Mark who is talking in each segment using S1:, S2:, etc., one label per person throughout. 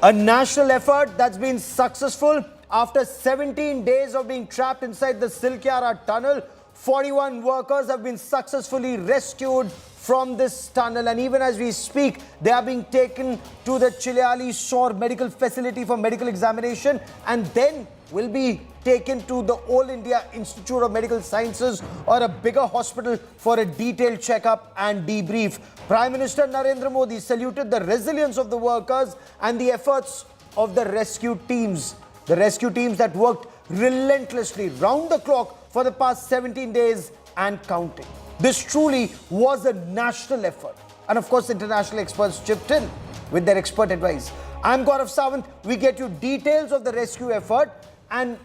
S1: A national effort that's been successful. After 17 days of being trapped inside the Silkyara tunnel, 41 workers have been successfully rescued from this tunnel, and even as we speak, they are being taken to the Chilayali Shore Medical Facility for medical examination, and then will be taken to the All India Institute of Medical Sciences or a bigger hospital for a detailed checkup and debrief. Prime Minister Narendra Modi saluted the resilience of the workers and the efforts of the rescue teams. The rescue teams that worked relentlessly round the clock for the past 17 days and counting. This truly was a national effort. And of course, international experts chipped in with their expert advice. I'm Gaurav Sawant. We get you details of the rescue effort and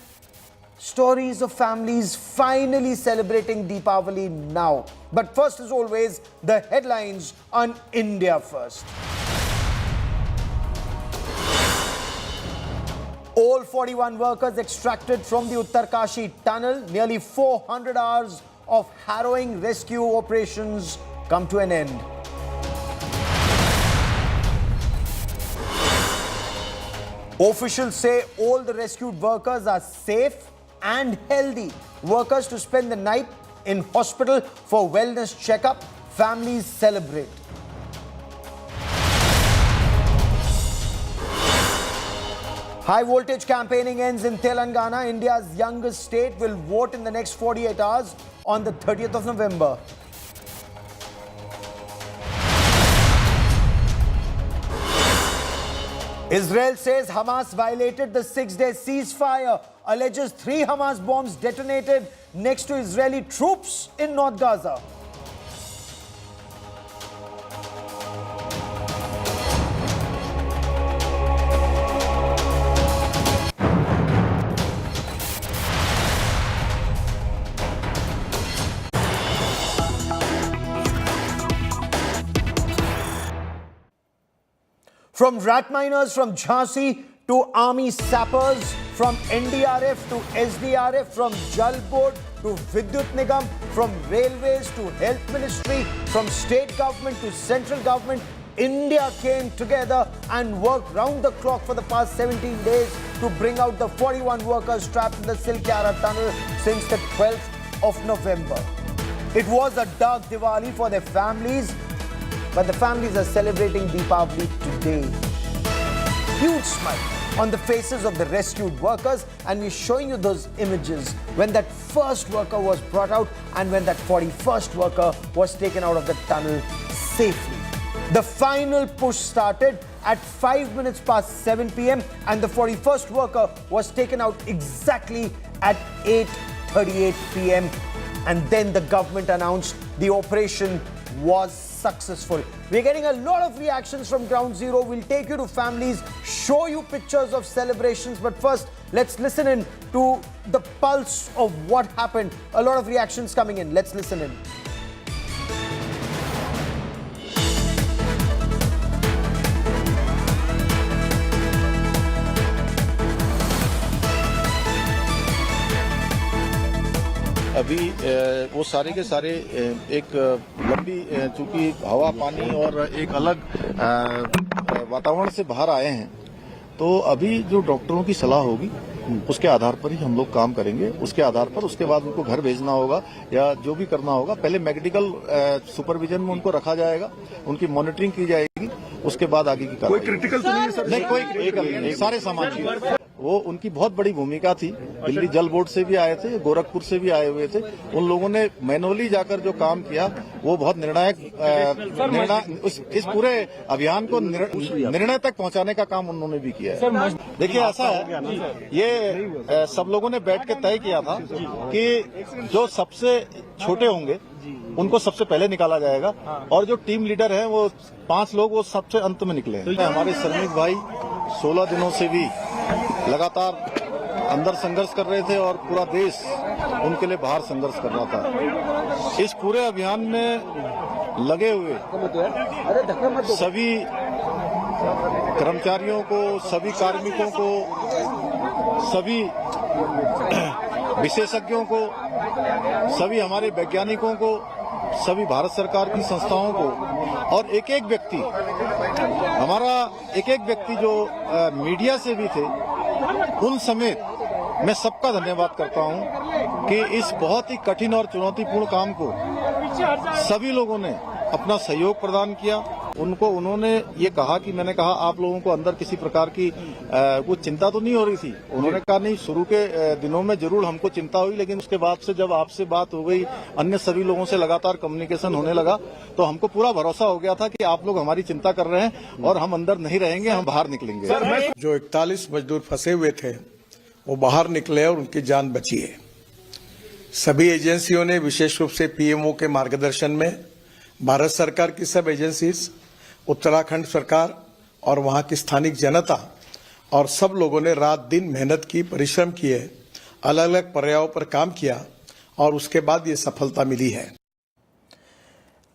S1: stories of families finally celebrating Deepavali now. But first, as always, the headlines on India First. All 41 workers extracted from the Uttarkashi tunnel, nearly 400 hours of harrowing rescue operations come to an end. Officials say all the rescued workers are safe and healthy. Workers to spend the night in hospital for wellness checkup. Families celebrate. High voltage campaigning ends in Telangana. India's youngest state will vote in the next 48 hours on the 30th of November. Israel says Hamas violated the 6-day ceasefire, alleges 3 Hamas bombs detonated next to Israeli troops in North Gaza. From rat miners from Jhansi to army sappers, from NDRF to SDRF, from Jal Board to Vidyut Nigam, from railways to health ministry, from state government to central government, India came together and worked round the clock for the past 17 days to bring out the 41 workers trapped in the Silkyara tunnel since the 12th of November. It was a dark Diwali for their families, but the families are celebrating Deepavali today. Huge smile on the faces of the rescued workers, and we're showing you those images when that first worker was brought out and when that 41st worker was taken out of the tunnel safely. The final push started at 5 minutes past 7 p.m. and the 41st worker was taken out exactly at 8:38 p.m. and then the government announced the operation was successful. We're getting a lot of reactions from ground zero. We'll take you to families, show you pictures of celebrations, but first let's listen in to the pulse of what happened. A lot of reactions coming in. Let's listen in.
S2: अभी वो सारे के सारे एक लंबी चूंकि हवा पानी और एक अलग वातावरण से बाहर आए हैं, तो अभी जो डॉक्टरों की सलाह होगी उसके आधार पर ही हम लोग काम करेंगे। उसके आधार पर उसके बाद उनको घर भेजना होगा या जो भी करना होगा, पहले मेडिकल सुपरविजन में उनको रखा जाएगा, उनकी मॉनिटरिंग की जाएगी, उसके बाद आगे की कार्रवाई।
S3: कोई क्रिटिकल तो नहीं है सर?
S2: नहीं, कोई सारे सामान वो उनकी बहुत बड़ी भूमिका थी। दिल्ली जल बोर्ड से भी आए थे, गोरखपुर से भी आए हुए थे। उन लोगों ने मैनुअली जाकर जो काम किया वो बहुत निर्णायक इस पूरे अभियान को निर्णय तक पहुंचाने का काम उन्होंने भी किया है। देखिए ऐसा है, ये सब लोगों ने बैठ के तय किया था कि जो सबसे छोटे होंगे उनको सबसे पहले निकाला जाएगा और जो टीम लीडर हैं वो 5 लोग वो सबसे अंत में निकले हैं। हमारे श्रमिक भाई 16 दिनों से भी लगातार अंदर संघर्ष कर रहे थे और पूरा देश उनके लिए बाहर संघर्ष कर रहा था। इस पूरे अभियान में लगे हुए सभी कर्मचारियों को, सभी कार्मिकों को, सभी विशेषज्ञों को, सभी हमारे वैज्ञानिकों को सभी भारत सरकार की संस्थाओं को और एक एक व्यक्ति जो मीडिया से भी थे उन समेत मैं सबका धन्यवाद करता हूं कि इस बहुत ही कठिन और चुनौतीपूर्ण काम को सभी लोगों ने अपना सहयोग प्रदान किया। उन्होंने ये कहा कि मैंने कहा आप लोगों को अंदर किसी प्रकार की कुछ चिंता तो नहीं हो रही थी। उन्होंने कहा नहीं, शुरू के दिनों में जरूर हमको चिंता हुई, लेकिन उसके बाद से जब आपसे बात हो गई, अन्य सभी लोगों से लगातार कम्युनिकेशन होने लगा, तो हमको पूरा भरोसा हो गया था कि आप लोग हमारी चिंता कर रहे हैं और हम अंदर नहीं रहेंगे, हम बाहर निकलेंगे।
S3: जो 41 मजदूर फंसे हुए थे वो बाहर निकले और उनकी जान बची है। सभी एजेंसियों ने विशेष रूप से पीएमओ के मार्गदर्शन में भारत सरकार की सब एजेंसीज, उत्तराखंड सरकार और वहां की स्थानिक जनता और सब लोगों ने रात दिन मेहनत की, परिश्रम किए, अलग अलग पर्यायों पर काम किया और उसके बाद ये सफलता मिली है।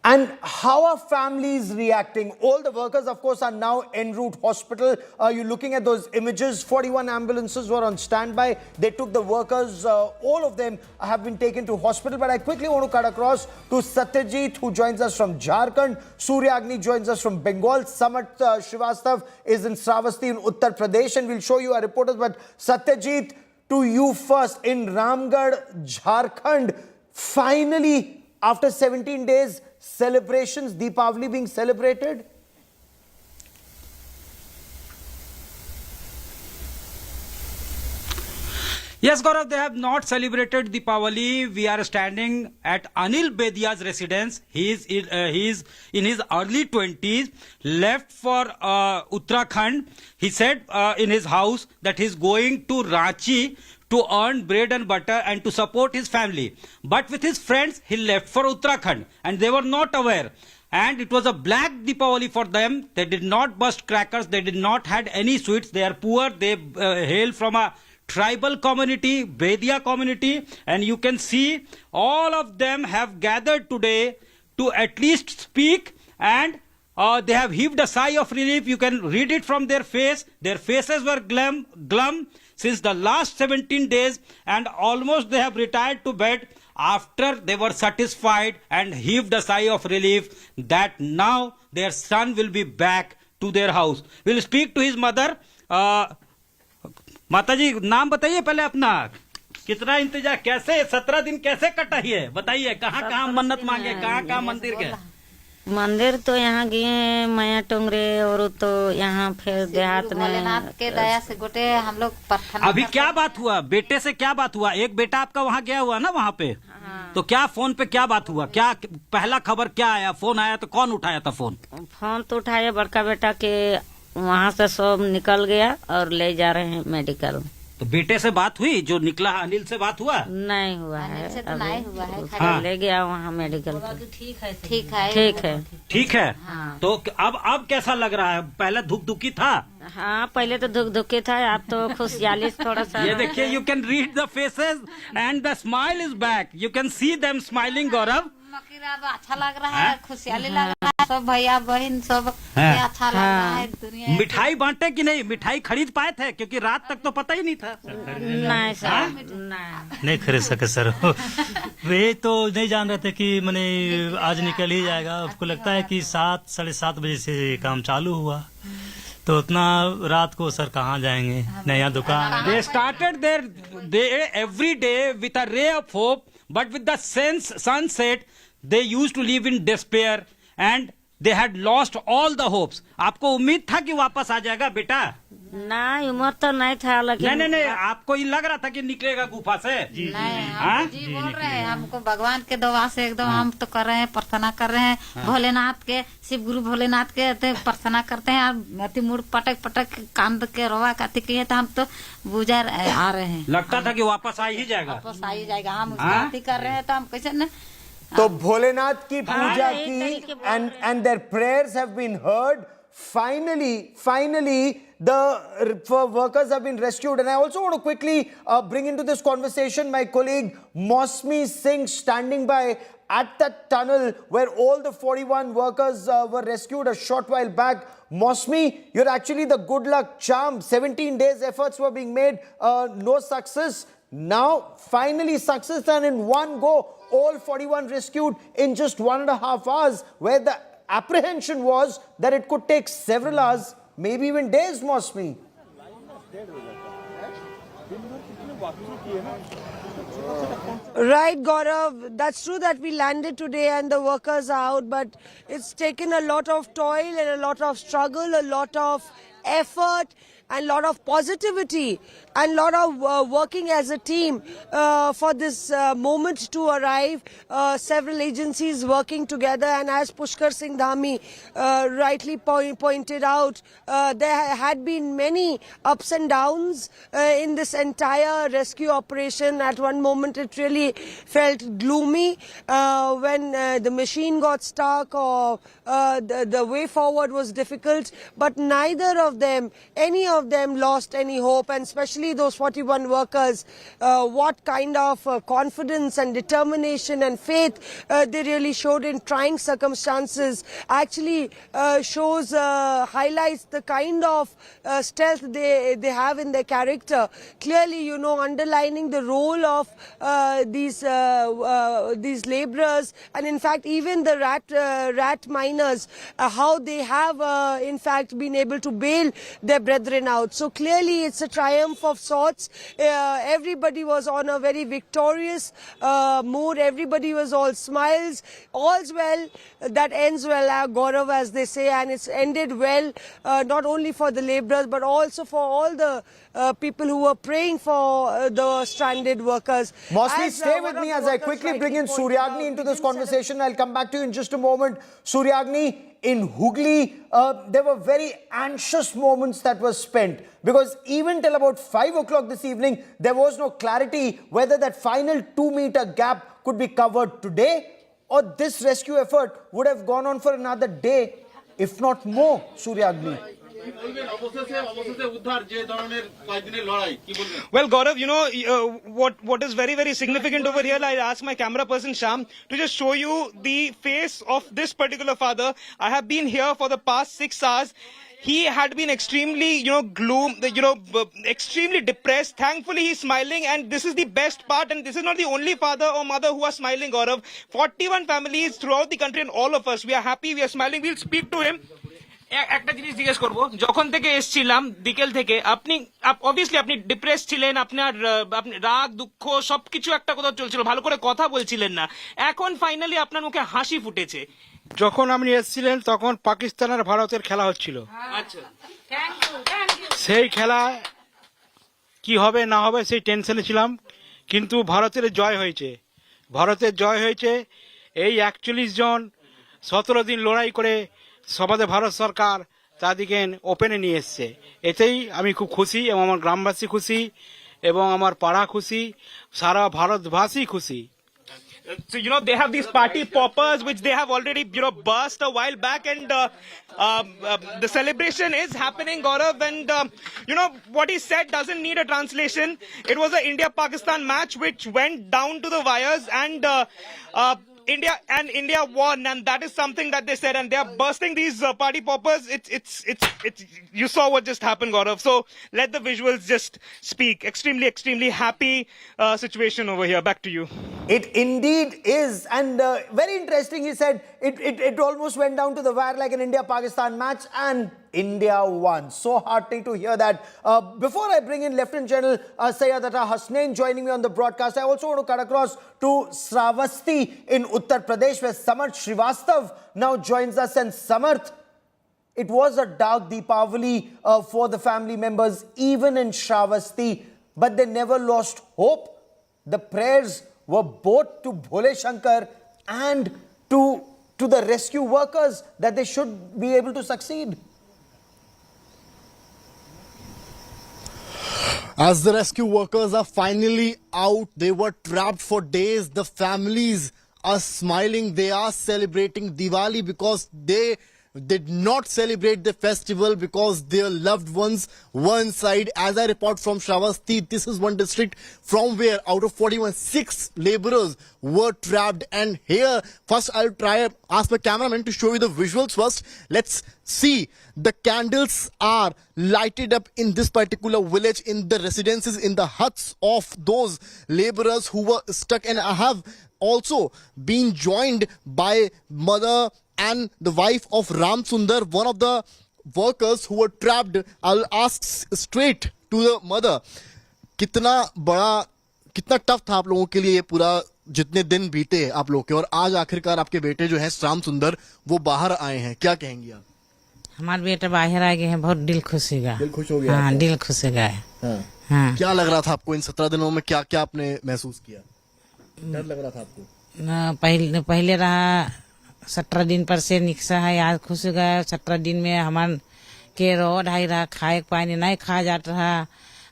S1: And how are families reacting? All the workers, of course, are now en route hospital. You're looking at those images. 41 ambulances were on standby. They took the workers. All of them have been taken to hospital. But I quickly want to cut across to Satyajit, who joins us from Jharkhand. Surya Agni joins us from Bengal. Samat Srivastav is in Sravasti in Uttar Pradesh. And we'll show you our reporters. But Satyajit, to you first. In Ramgarh, Jharkhand, finally, after 17 days, celebrations, Deepavali being celebrated?
S4: Yes, Gaurav, they have not celebrated Deepavali. We are standing at Anil Bedia's residence. He is in his early 20s, left for Uttarakhand. He said in his house that he is going to Ranchi to earn bread and butter and to support his family. But with his friends, he left for Uttarakhand and they were not aware. And it was a black Deepavali for them. They did not burst crackers. They did not had any sweets. They are poor. They hail from a tribal community, Bedia community. And you can see all of them have gathered today to at least speak, and they have heaved a sigh of relief. You can read it from their face. Their faces were glum since the last 17 days, and almost they have retired to bed after they were satisfied and heaved a sigh of relief that now their son will be back to their house. We'll speak to his mother. माता जी, नाम बताइए पहले अपना, कितना इंतजार, कैसे 17 दिन कैसे कटा है बताइए, कहाँ कहाँ मन्नत मांगे, कहाँ कहाँ मंदिर गए?
S5: मंदिर तो यहाँ गए माया टोंगरे, और तो यहाँ फिर देहात में
S6: भोलेनाथ के दया से गोटे हम लोग प्रार्थना।
S4: अभी क्या बात हुआ, बेटे से क्या बात हुआ? एक बेटा आपका वहाँ गया हुआ ना वहाँ पे, तो क्या फोन पे क्या बात हुआ, क्या पहला खबर क्या आया? फोन आया तो कौन उठाया था फोन?
S5: फोन तो उठाया बड़का बेटा के, वहाँ से सब निकल गया और ले जा रहे हैं मेडिकल।
S4: तो बेटे से बात हुई, जो निकला अनिल से बात हुआ?
S5: नहीं हुआ है,
S6: से तो नहीं हुआ है।
S5: हाँ। ले गया वहाँ मेडिकल।
S6: ठीक है
S4: ठीक है।
S5: हाँ।
S4: तो अब कैसा लग रहा है? पहले धुक-धुकी था?
S5: हाँ, पहले तो धुक-धुकी था, अब तो खुशहाली थोड़ा सा।
S4: ये देखिए, you can read the faces and the smile is back. You can see them smiling. Gaurav,
S6: अच्छा लग रहा है, खुशहाली लग रहा है, सब भैया बहन सब अच्छा लग रहा है। दुनिया
S4: मिठाई बांटे कि नहीं? मिठाई खरीद पाए थे? क्योंकि रात तक तो पता ही नहीं था।
S5: नहीं सर,
S7: नहीं खरीद सके सर। वे तो नहीं जान रहे थे कि मैंने आज निकल ही जाएगा। उसको लगता है कि 7 साढ़े 7 बजे से काम चालू हुआ, तो उतना रात को सर कहाँ जाएंगे, नया दुकान।
S4: They started their day every day with a ray of hope, but with the sunset, they used to live in despair and they had lost all the hopes. आपको उम्मीद था कि वापस आ जाएगा बेटा?
S5: नहीं, उम्र तो नहीं था, लेकिन
S4: नहीं, आपको ये लग रहा था कि निकलेगा गुफा से?
S6: नहीं, हम जी बोल रहे हैं, हमको भगवान के दुआ से एकदम हम तो कर रहे हैं, प्रार्थना कर रहे हैं भोलेनाथ के, शिव गुरु भोलेनाथ के प्रार्थना करते हैं। अति मूड पटक कांद के रोवा काती किए, तो हम तो बुझा आ रहे हैं।
S4: लगता था कि वापस आ ही जाएगा।
S6: वापस आ ही जाएगा, हम उसकी कर रहे हैं, तो हम कैसे न।
S1: तो भोलेनाथ की पूजा की and their prayers have been heard. Finally, the workers have been rescued. And I also want to quickly bring into this conversation my colleague Mosmi Singh, standing by at that tunnel where all the 41 workers were rescued a short while back. Mosmi, you're actually the good luck charm. 17 days efforts were being made, no success. Now, finally success, and in one go, all 41 rescued in just 1.5 hours, where the apprehension was that it could take several hours, maybe even days, Mosmi.
S8: Right, Gaurav. That's true that we landed today and the workers are out, but it's taken a lot of toil and a lot of struggle, a lot of effort and a lot of positivity and a lot of working as a team for this moment to arrive. Several agencies working together, and as Pushkar Singh Dhami rightly pointed out, there had been many ups and downs in this entire rescue operation. At one moment it really felt gloomy when the machine got stuck or the way forward was difficult, but neither of them, any of them lost any hope, and especially those 41 workers, what kind of confidence and determination and faith they really showed in trying circumstances actually shows, highlights the kind of stealth they have in their character. Clearly, you know, underlining the role of these laborers, and in fact even the rat miners, how they have in fact been able to bail their brethren out. So clearly it's a triumph of sorts. Everybody was on a very victorious mood. Everybody was all smiles. All's well that ends well, Gaurav, as they say, and it's ended well, not only for the laborers but also for all the people who were praying for the stranded workers.
S1: Mosmi, stay with me as I quickly bring in Suryagni into this conversation. I'll come back to you in just a moment. Suryagni, in Hooghly, there were very anxious moments that were spent, because even till about 5 o'clock this evening, there was no clarity whether that final 2-meter gap could be covered today, or this rescue effort would have gone on for another day, if not more. Suryagni.
S9: Well, Gaurav, you know, what is very, very significant over here, I'll ask my camera person Sham to just show you the face of this particular father. I have been here for the past 6 hours. He had been extremely, extremely depressed. Thankfully, he's smiling, and this is the best part. And this is not the only father or mother who are smiling, Gaurav. 41 families throughout the country, and all of us, we are happy, we are smiling. We'll speak to him. একটা জিনিস জিজ্ঞেস করবো, যখন থেকে এসছিলাম বিকেল থেকে, আপনি অবভিয়াসলি আপনি ডিপ্রেস ছিলেন, আপনার রাগ দুঃখ সবকিছু একটা কথা চলছিল, ভালো করে কথা বলছিলেন না, এখন ফাইনালি আপনার মুখে হাসি ফুটেছে।
S10: যখন আপনি এসেছিলেন তখন পাকিস্তান আর ভারতের খেলা হচ্ছিল।
S9: আচ্ছা,
S10: সেই খেলা কি হবে না হবে সেই টেনশনে ছিলাম, কিন্তু ভারতের জয় হয়েছে। ভারতের জয় হয়েছে। এই 41 জন 17 দিন লড়াই করে সবাদে ভারত সরকার তাদেরকে ওপেনে নিয়ে এসছে। এতেই আমি খুব খুশি, এবং আমার গ্রামবাসী খুশি, এবং আমার পাড়া খুশি, সারা ভারতবাসী খুশি।
S9: So, you know, they have these party poppers, which they have already, burst a while back, and the celebration is happening, Gaurav, and, what he said doesn't need a translation. It was an India-Pakistan match which went down to the wires, and India won, and that is something that they said, and they are bursting these party poppers. It's you saw what just happened, Gaurav. So let the visuals just speak. Extremely happy situation over here. Back to you.
S1: It indeed is, and very interesting. He said it almost went down to the wire like an India-Pakistan match, and India won. So heartening to hear that. Before I bring in Lieutenant General Sayyadata Hasnain joining me on the broadcast, I also want to cut across to Sravasti in Uttar Pradesh, where Samarth Srivastav now joins us. And Samarth, it was a dark Deepavali for the family members, even in Sravasti, but they never lost hope. The prayers were both to Bhole Shankar and to the rescue workers that they should be able to succeed.
S11: As the rescue workers are finally out, they were trapped for days. The families are smiling. They are celebrating Diwali because they did not celebrate the festival because their loved ones were inside. As I report from Shravasti, this is one district from where out of 41, 6 laborers were trapped. And here, first I'll ask my cameraman to show you the visuals first. Let's see. The candles are lighted up in this particular village, in the residences, in the huts of those laborers who were stuck. And I have also been joined by mother and the wife of Ram Sundar, one of the workers who were trapped. I'll ask straight to the mother, कितना tough था आप लोगों के लिए ये पूरा जितने दिन बीते आप लोग के, और आज आखिरकार आपके बेटे जो हैं राम सुंदर वो बाहर आए हैं, क्या कहेंगी आप?
S5: हमारे बेटा बाहर आ गए हैं, बहुत दिल खुश हो गया।
S11: दिल खुश हो गया?
S5: हाँ, दिल खुश हो गया है। हाँ।
S11: क्या लग रहा था आपको इन 17 दिनों में, क्या क्या आपने महसूस किया? डर लग रहा था आपको?
S5: पहले रहा 17 दिन पर से निकसा है, आज खुश हो गया। 17 दिन में हमारे के रोड हाई रहा, खाए पानी नहीं खा जाता रहा,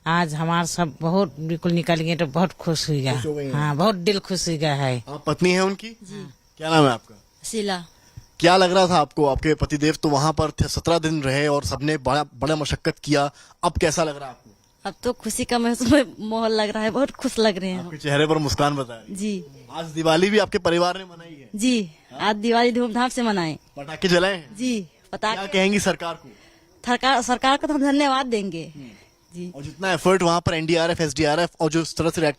S5: आज हमारे सब बहुत बिल्कुल निकल गए, तो बहुत खुश हो गया। हाँ, बहुत दिल खुश हो गया है।
S11: आप पत्नी है उनकी? जी। क्या नाम है आपका?
S6: शीला।
S11: क्या लग रहा था आपको? आपके पतिदेव तो वहां पर थे, 17 दिन रहे और सबने बड़ा मशक्कत किया, अब कैसा लग रहा है आपको?
S6: अब तो खुशी का महसूस माहौल लग रहा है, बहुत खुश लग रहे हैं।
S11: आपके चेहरे पर मुस्कान बता रही है।
S6: जी।
S11: आज दिवाली भी आपके परिवार ने मनाई है?
S6: जी, आज दिवाली धूमधाम से मनाए।
S11: पटाखे जलाए हैं?
S6: जी।
S11: क्या कहेंगी सरकार को?
S6: सरकार को तो हम धन्यवाद देंगे। जी।
S11: और जितना एफर्ट वहाँ पर एनडीआरएफ, एसडीआरएफ और जो इस तरह से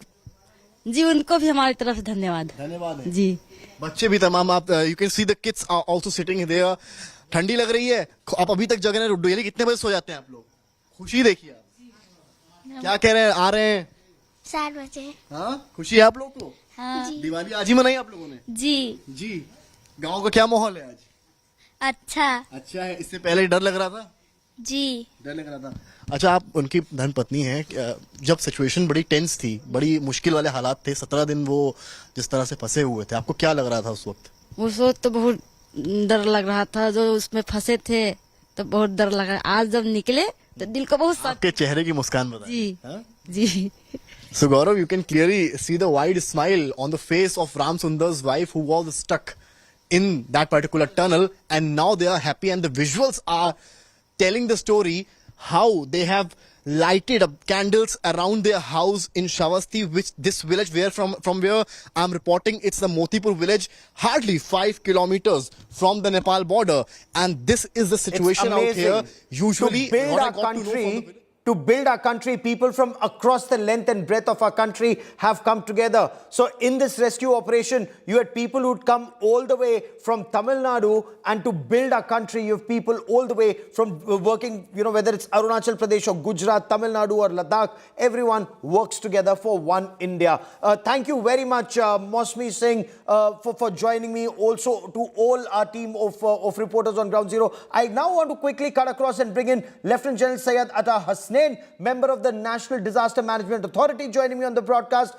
S6: जी, उनको भी हमारी तरफ से धन्यवाद।
S11: धन्यवाद है।
S6: जी।
S11: बच्चे भी तमाम, आप you can see the kids are also sitting there. ठंडी लग रही है, आप अभी तक जगह नहीं, डेली कितने बजे सो जाते हैं आप लोग? खुशी देखिए आप क्या कह रहे हैं, आ रहे हैं
S12: 7 बजे।
S11: हाँ, खुशी है आप लोग को?
S12: हाँ।
S11: दिवाली आज ही मनाई आप लोगों ने?
S12: जी।
S11: जी। गांव का क्या माहौल है आज?
S12: अच्छा
S11: है। इससे पहले डर लग रहा था?
S12: जी।
S11: डर लग रहा था। अच्छा, आप उनकी धर्म पत्नी हैं, जब सिचुएशन बड़ी टेंस थी, बड़ी मुश्किल वाले हालात थे, 17 दिन वो जिस तरह से फंसे हुए थे, आपको क्या लग रहा था उस वक्त?
S6: उस वक्त तो बहुत डर लग रहा था, जो उसमें फंसे थे तो बहुत डर लगा। आज जब निकले तो दिल को बहुत
S11: आपके चेहरे की मुस्कान बताइए।
S6: जी।
S11: हाँ?
S6: जी।
S11: So Gaurav, you can clearly see the wide smile on the face of Ram Sundar's wife who was stuck in that particular tunnel, and now they are happy, and the visuals are telling the story how they have lighted up candles around their house in Shavasti, which this village from where I'm reporting, it's the Motipur village, hardly 5 kilometers from the Nepal border, and this is the situation out here. Usually,
S1: To build our country, people from across the length and breadth of our country have come together. So in this rescue operation, you had people who'd come all the way from Tamil Nadu, and to build our country, you have people all the way from working, whether it's Arunachal Pradesh or Gujarat, Tamil Nadu or Ladakh, everyone works together for one India. Thank you very much, Mosmi Singh, for joining me. Also to all our team of reporters on Ground Zero. I now want to quickly cut across and bring in Lieutenant General Syed Atta Hasnain, member of the National Disaster Management Authority, joining me on the broadcast.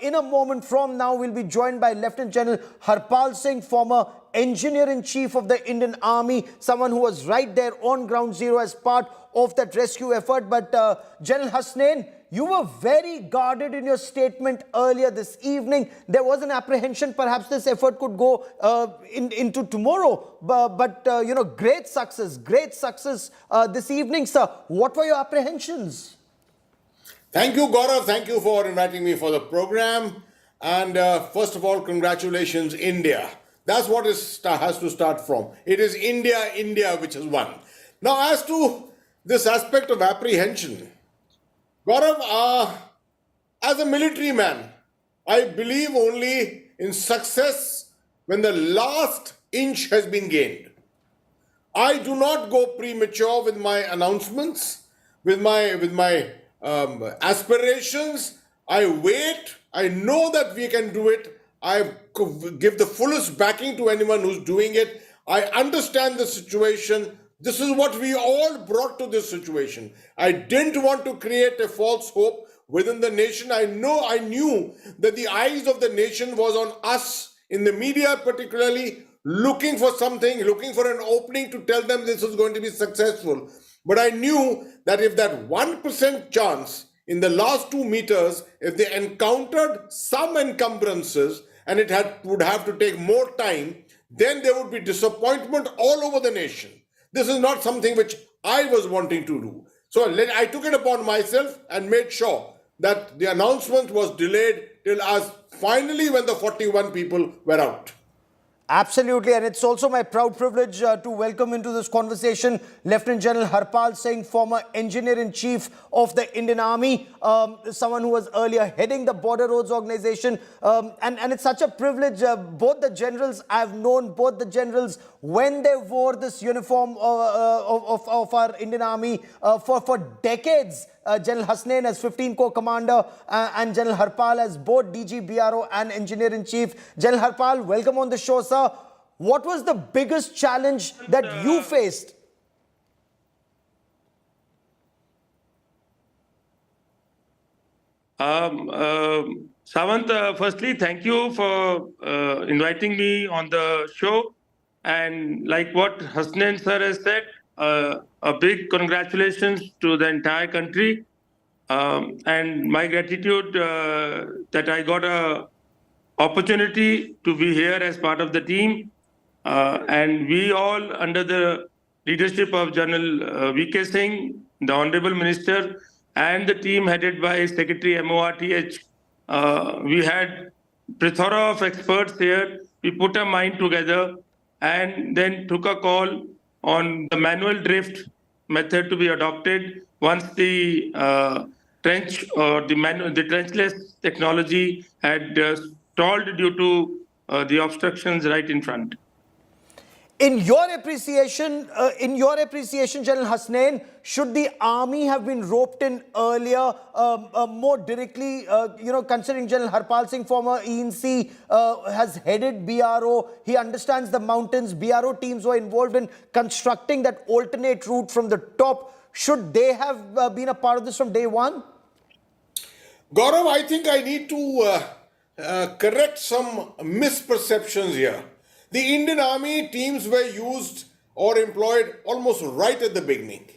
S1: In a moment from now, we'll be joined by Lieutenant General Harpal Singh, former Engineer-in-Chief of the Indian Army, someone who was right there on Ground Zero as part of that rescue effort. But General Hasnain, you were very guarded in your statement earlier this evening. There was an apprehension perhaps this effort could go into tomorrow. But great success this evening, sir. What were your apprehensions?
S13: Thank you, Gaurav. Thank you for inviting me for the program. And first of all, congratulations, India. That's what has to start from. It is India which has won. Now, as to this aspect of apprehension, Gaurav, as a military man, I believe only in success when the last inch has been gained. I do not go premature with my announcements, with my aspirations. I wait. I know that we can do it. I give the fullest backing to anyone who's doing it. I understand the situation. This is what we all brought to this situation. I didn't want to create a false hope within the nation. I knew that the eyes of the nation was on us, in the media particularly, looking for something, looking for an opening to tell them this is going to be successful. But I knew that if that 1% chance in the last 2 meters, if they encountered some encumbrances and it would have to take more time, then there would be disappointment all over the nation. This is not something which I was wanting to do. So I took it upon myself and made sure that the announcement was delayed till as finally when the 41 people were out.
S1: Absolutely, and it's also my proud privilege to welcome into this conversation Lieutenant General Harpal Singh, former Engineer-in-Chief of the Indian Army, someone who was earlier heading the Border Roads Organization. And it's such a privilege. Both the generals, I've known both the generals when they wore this uniform of our Indian Army for decades. General Hasnain as 15 Corps Commander and General Harpal as both DG, BRO and Engineer-in-Chief. General Harpal, welcome on the show, sir. What was the biggest challenge that you faced?
S14: Sawant, firstly, thank you for inviting me on the show. And like what Hasnain sir has said, a big congratulations to the entire country. And my gratitude that I got a opportunity to be here as part of the team. And we all, under the leadership of General VK Singh, the Honorable Minister, and the team headed by Secretary MORTH, we had a plethora of experts here. We put a mind together and then took a call on the manual drift method to be adopted once the trench or the trenchless technology had stalled due to the obstructions right in front.
S1: In your appreciation, General Hasnain, should the army have been roped in earlier, more directly, considering General Harpal Singh, former ENC, has headed BRO, he understands the mountains, BRO teams were involved in constructing that alternate route from the top. Should they have been a part of this from day one?
S13: Gaurav, I think I need to correct some misperceptions here. The Indian Army teams were used or employed almost right at the beginning.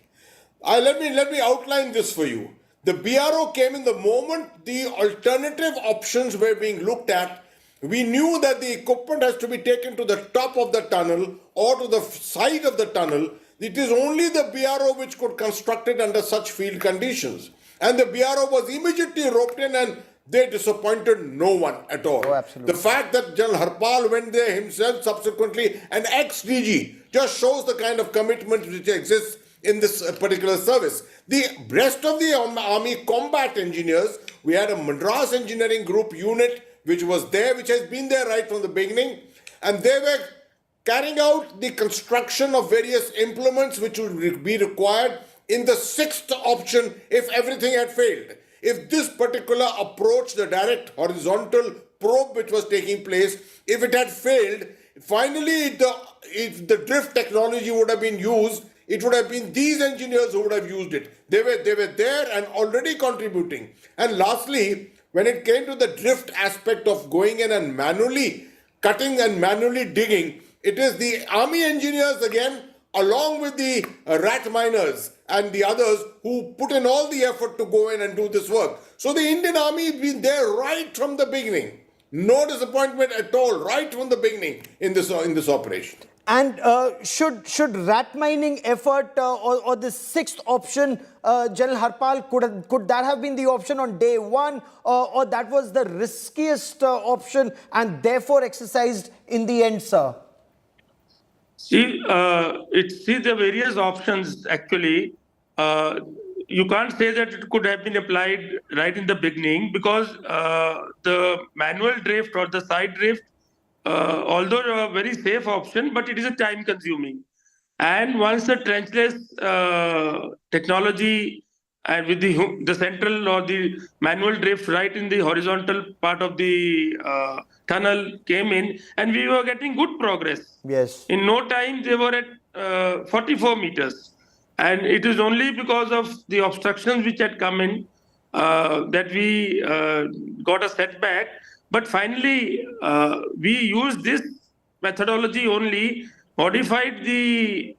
S13: Let me outline this for you. The BRO came in the moment the alternative options were being looked at. We knew that the equipment has to be taken to the top of the tunnel or to the side of the tunnel. It is only the BRO which could construct it under such field conditions. And the BRO was immediately roped in and they disappointed no one at all.
S1: Oh, absolutely.
S13: The fact that General Harpal went there himself subsequently, an ex-DG, just shows the kind of commitment which exists in this particular service. The rest of the Army combat engineers, we had a Madras Engineering Group unit which was there, which has been there right from the beginning, and they were carrying out the construction of various implements which would be required in the sixth option if everything had failed. If this particular approach, the direct horizontal probe which was taking place, if it had failed, finally if the drift technology would have been used, it would have been these engineers who would have used it. They were there and already contributing. And lastly, when it came to the drift aspect of going in and manually cutting and manually digging, it is the army engineers again, along with the rat miners and the others who put in all the effort to go in and do this work. So the Indian Army has been there right from the beginning. No disappointment at all, right from the beginning in this operation.
S1: And should rat mining effort or the sixth option, General Harpal, could that have been the option on day one, or that was the riskiest option and therefore exercised in the end, sir?
S14: See, the various options actually. You can't say that it could have been applied right in the beginning because the manual drift or the side drift, although a very safe option, but it is a time consuming. And once the trenchless technology and with the central or the manual drift right in the horizontal part of the tunnel came in, and we were getting good progress.
S1: Yes.
S14: In no time, they were at 44 meters. And it is only because of the obstructions which had come in that we got a setback. But finally, we used this methodology only, modified the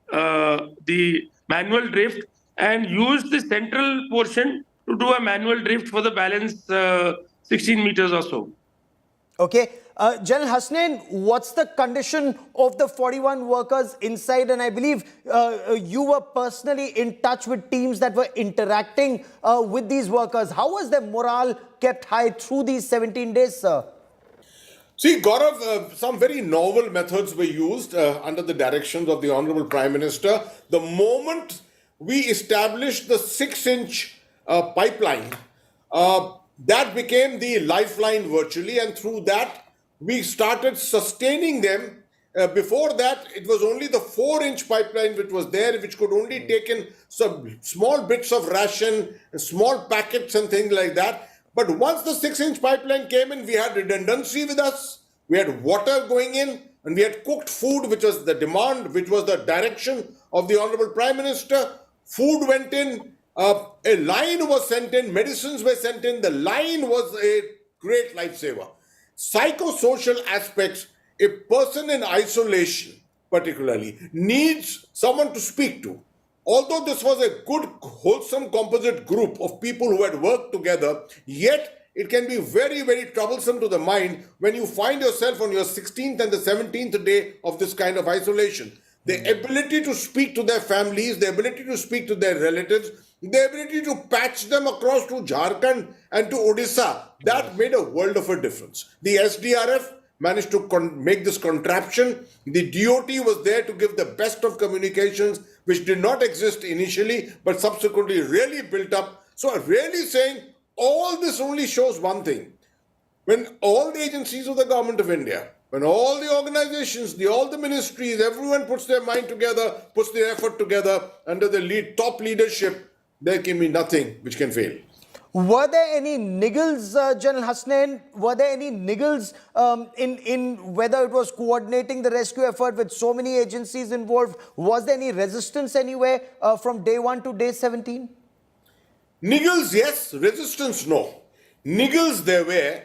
S14: manual drift, and used the central portion to do a manual drift for the balance 16 meters or so.
S1: Okay. General Hasnain, what's the condition of the 41 workers inside? And I believe you were personally in touch with teams that were interacting with these workers. How was their morale kept high through these 17 days, sir?
S13: See, Gaurav, some very novel methods were used under the directions of the Honorable Prime Minister. The moment we established the 6-inch pipeline, that became the lifeline virtually, and through that, we started sustaining them. Before that, it was only the 4-inch pipeline which was there, which could only take in some small bits of ration, small packets and things like that. But once the 6-inch pipeline came in, we had redundancy with us, we had water going in, and we had cooked food, which was the demand, which was the direction of the Honorable Prime Minister. Food went in, a line was sent in, medicines were sent in, the line was a great lifesaver. Psychosocial aspects, a person in isolation particularly needs someone to speak to. Although this was a good, wholesome composite group of people who had worked together, yet it can be very, very troublesome to the mind when you find yourself on your 16th and the 17th day of this kind of isolation. The ability to speak to their families, the ability to speak to their relatives, the ability to patch them across to Jharkhand and to Odisha, that made a world of a difference. The SDRF managed to make this contraption. The DOT was there to give the best of communications, which did not exist initially, but subsequently really built up. So I'm really saying all this only shows one thing. When all the agencies of the government of India, when all the organizations, all the ministries, everyone puts their mind together, puts their effort together under the top leadership, there can be nothing which can fail.
S1: Were there any niggles, General Hasnain? Were there any niggles in whether it was coordinating the rescue effort with so many agencies involved? Was there any resistance anywhere from day 1 to day 17?
S13: Niggles, yes. Resistance, no. Niggles, there were.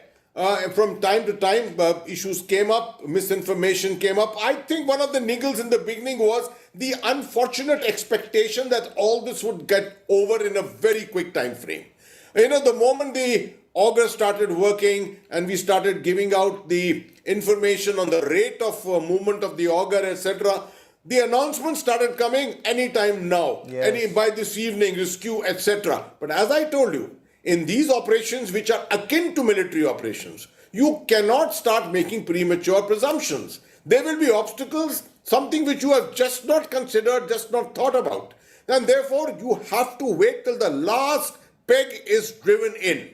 S13: From time to time, issues came up, misinformation came up. I think one of the niggles in the beginning was the unfortunate expectation that all this would get over in a very quick time frame. You know, the moment the auger started working and we started giving out the information on the rate of movement of the auger, etc., the announcements started coming anytime now, by this evening, rescue, etc. But as I told you, in these operations which are akin to military operations, you cannot start making premature presumptions. There will be obstacles, something which you have just not considered, just not thought about. And therefore, you have to wait till the last peg is driven in.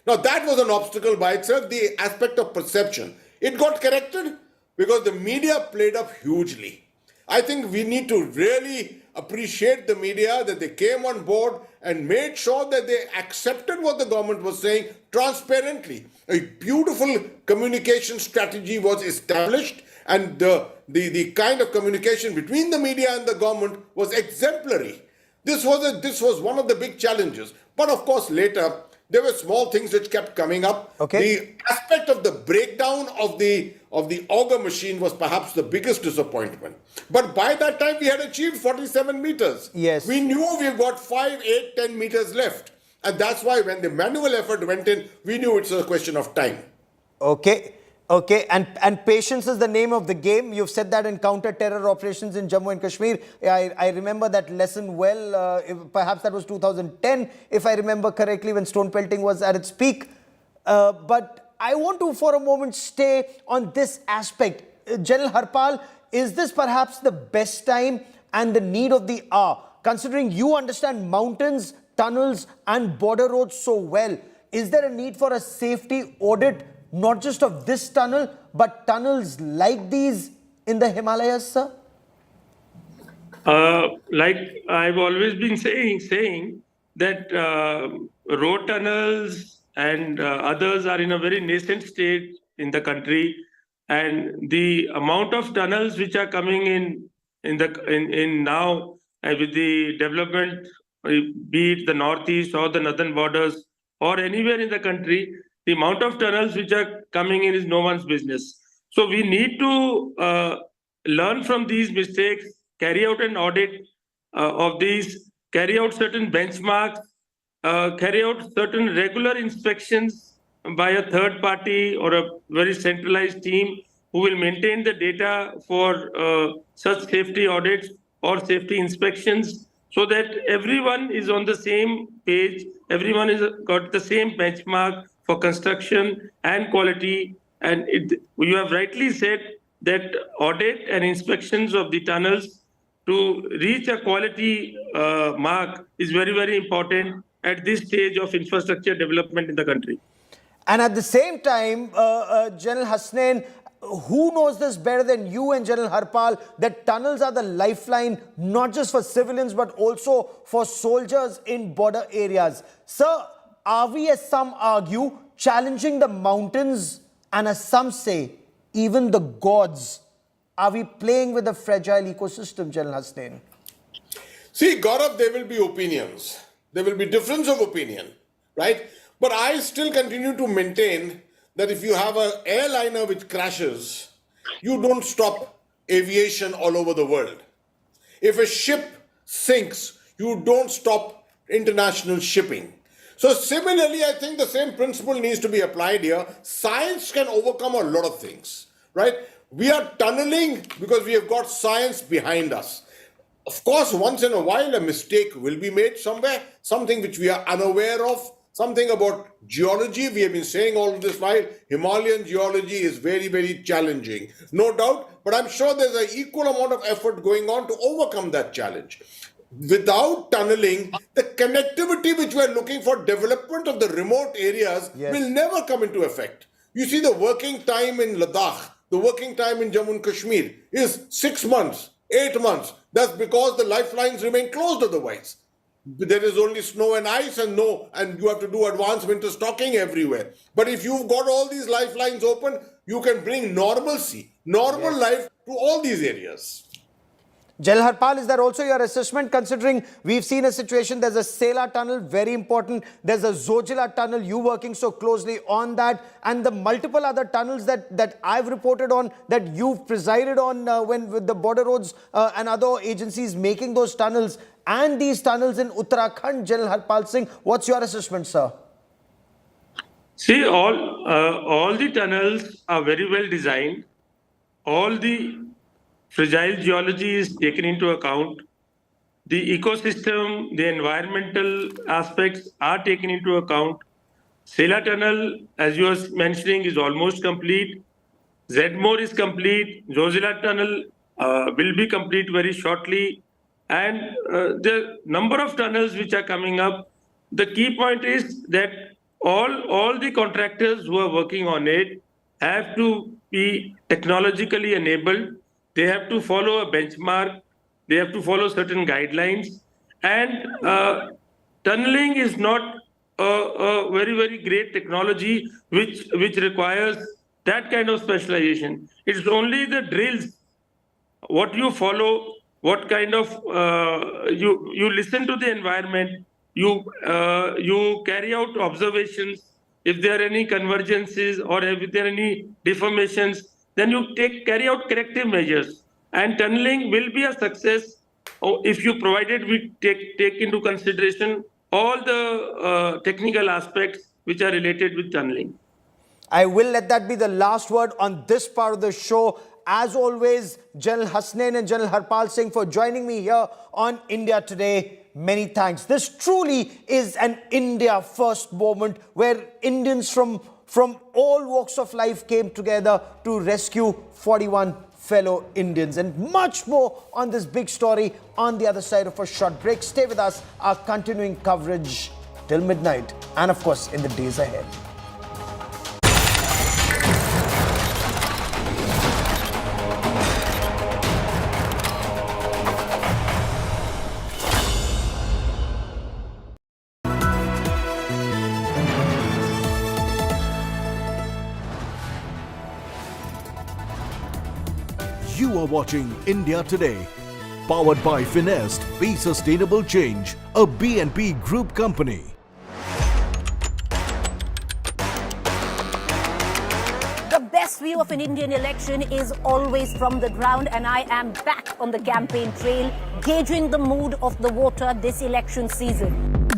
S13: Now, that was an obstacle by itself, the aspect of perception. It got corrected because the media played up hugely. I think we need to really appreciate the media that they came on board and made sure that they accepted what the government was saying transparently. A beautiful communication strategy was established, and the kind of communication between the media and the government was exemplary. This was one of the big challenges. But of course, later, there were small things which kept coming up. The aspect of the breakdown of the auger machine was perhaps the biggest disappointment. But by that time, we had achieved 47 meters.
S1: Yes.
S13: We knew we've got 5, 8, 10 meters left. And that's why when the manual effort went in, we knew it's a question of time.
S1: Okay, and patience is the name of the game. You've said that in counter-terror operations in Jammu and Kashmir. I remember that lesson well. Perhaps that was 2010, if I remember correctly, when stone pelting was at its peak. But I want to, for a moment, stay on this aspect. General Harpal, is this perhaps the best time and the need of the hour? Considering you understand mountains, tunnels, and border roads so well, is there a need for a safety audit? Not just of this tunnel, but tunnels like these in the Himalayas, sir?
S14: Like I've always been saying that road tunnels and others are in a very nascent state in the country, and the amount of tunnels which are coming in now with the development, be it the northeast or the northern borders or anywhere in the country, the amount of tunnels which are coming in is no one's business. So we need to learn from these mistakes, carry out an audit of these, carry out certain benchmarks, carry out certain regular inspections by a third party or a very centralized team who will maintain the data for such safety audits or safety inspections, so that everyone is on the same page, everyone is got the same benchmark for construction and quality And you have rightly said that audit and inspections of the tunnels to reach a quality mark is very, very important at this stage of infrastructure development in the country.
S1: And at the same time, General Hasnain, who knows this better than you and General Harpal, that tunnels are the lifeline, not just for civilians, but also for soldiers in border areas. Sir, are we, as some argue, challenging the mountains, and as some say, even the gods? Are we playing with a fragile ecosystem, General Hasnain?
S13: See, Gaurav, there will be opinions. There will be difference of opinion, right? But I still continue to maintain that if you have an airliner which crashes, you don't stop aviation all over the world. If a ship sinks, you don't stop international shipping. So similarly, I think the same principle needs to be applied here. Science can overcome a lot of things, right? We are tunneling because we have got science behind us. Of course, once in a while, a mistake will be made somewhere, something which we are unaware of, something about geology. We have been saying all of this while, Himalayan geology is very, very challenging. No doubt, but I'm sure there's an equal amount of effort going on to overcome that challenge. Without tunneling, the connectivity which we're looking for, development of the remote areas, will never come into effect. You see, the working time in Ladakh, the working time in Jammu and Kashmir is 6 months, 8 months. That's because the lifelines remain closed otherwise. There is only snow and ice and you have to do advanced winter stocking everywhere. But if you've got all these lifelines open, you can bring normalcy, normal life to all these areas.
S1: General Harpal, is that also your assessment, considering we've seen a situation, there's a Sela tunnel, very important, there's a Zojila tunnel, you working so closely on that, and the multiple other tunnels that I've reported on, that you've presided on when with the border roads and other agencies making those tunnels, and these tunnels in Uttarakhand, General Harpal Singh, what's your assessment, sir?
S14: See, all the tunnels are very well designed. All the fragile geology is taken into account. The ecosystem, the environmental aspects are taken into account. Sela tunnel, as you were mentioning, is almost complete. Zedmore is complete. Zojila tunnel will be complete very shortly. And the number of tunnels which are coming up, the key point is that all the contractors who are working on it have to be technologically enabled. They have to follow a benchmark. They have to follow certain guidelines. And tunneling is not a very, very great technology which requires that kind of specialization. It's only the drills, what you follow, what kind of, you listen to the environment, you carry out observations. If there are any convergences or if there are any deformations, then you carry out corrective measures. And tunneling will be a success if you provided we take into consideration all the technical aspects which are related with tunneling.
S1: I will let that be the last word on this part of the show. As always, General Hasnain and General Harpal Singh for joining me here on India Today. Many thanks. This truly is an India first moment where Indians from all walks of life came together to rescue 41 fellow Indians, and much more on this big story on the other side of a short break. Stay with us, our continuing coverage till midnight and of course in the days ahead.
S15: You are watching India Today, powered by Finest, Be Sustainable Change, a BNP Group company.
S16: The best view of an Indian election is always from the ground, and I am back on the campaign trail, gauging the mood of the voter this election season.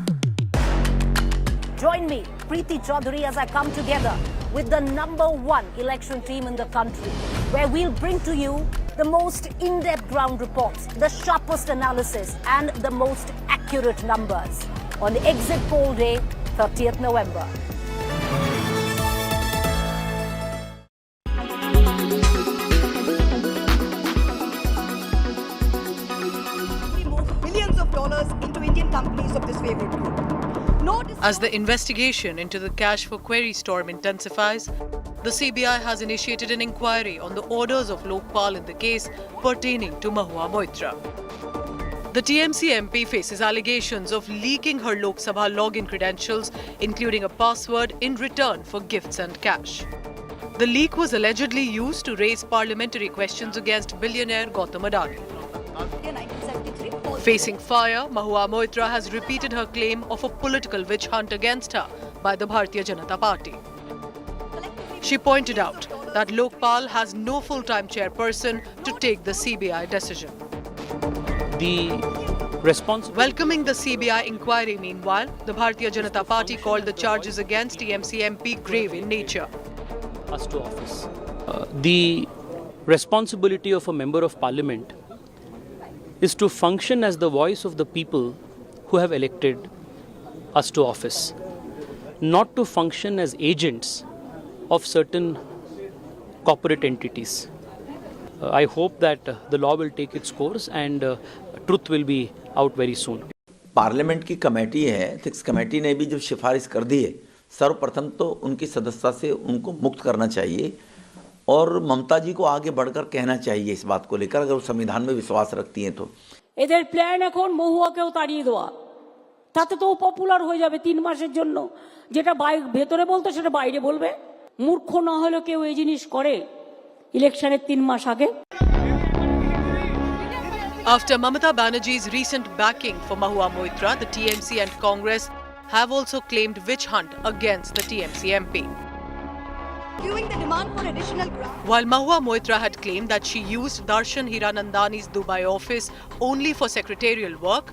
S16: Join me, Preeti Chaudhary, as I come together with the #1 election team in the country, where we'll bring to you the most in-depth ground reports, the sharpest analysis, and the most accurate numbers on exit poll day, 30th November.
S8: companies of this favored group.
S17: As the investigation into the cash for query storm intensifies, the CBI has initiated an inquiry on the orders of Lokpal in the case pertaining to Mahua Moitra. The TMC MP faces allegations of leaking her Lok Sabha login credentials, including a password, in return for gifts and cash. The leak was allegedly used to raise parliamentary questions against billionaire Gautam Adani. Facing fire, Mahua Moitra has repeated her claim of a political witch hunt against her by the Bharatiya Janata Party. She pointed out that Lokpal has no full-time chairperson to take the CBI decision. Welcoming the CBI inquiry, meanwhile, the Bharatiya Janata Party called the charges against TMC MP grave in nature.
S18: Us to office. The responsibility of a member of parliament is to function as the voice of the people who have elected us to office, not to function as agents of certain corporate entities. I hope that the law will take its course and truth will be out very soon.
S19: Parliament की committee है, six committee ने भी जब सिफारिश कर दी है, सर्वप्रथम तो उनकी सदस्यता से उनको मुक्त करना चाहिए और ममता जी को आगे बढ़कर कहना चाहिए इस बात को लेकर, अगर वो संविधान में विश्वास रखती हैं तो।
S20: এদের প্ল্যান এখন মহুয়াকেও তাড়িয়ে দেওয়া, তাতে তো পপুলার হয়ে যাবে 3 মাসের জন্য, যেটা ভেতরে বলতো সেটা বাইরে বলবে। মূর্খ না হলে কেউ এই জিনিস করে ইলেকশনের 3 মাস আগে।
S17: After Mamata Banerjee's recent backing for Mahua Moitra, the TMC and Congress have also claimed witch hunt against the TMC MP.
S8: The demand for additional
S17: While Mahua Moitra had claimed that she used Darshan Hiranandani's Dubai office only for secretarial work,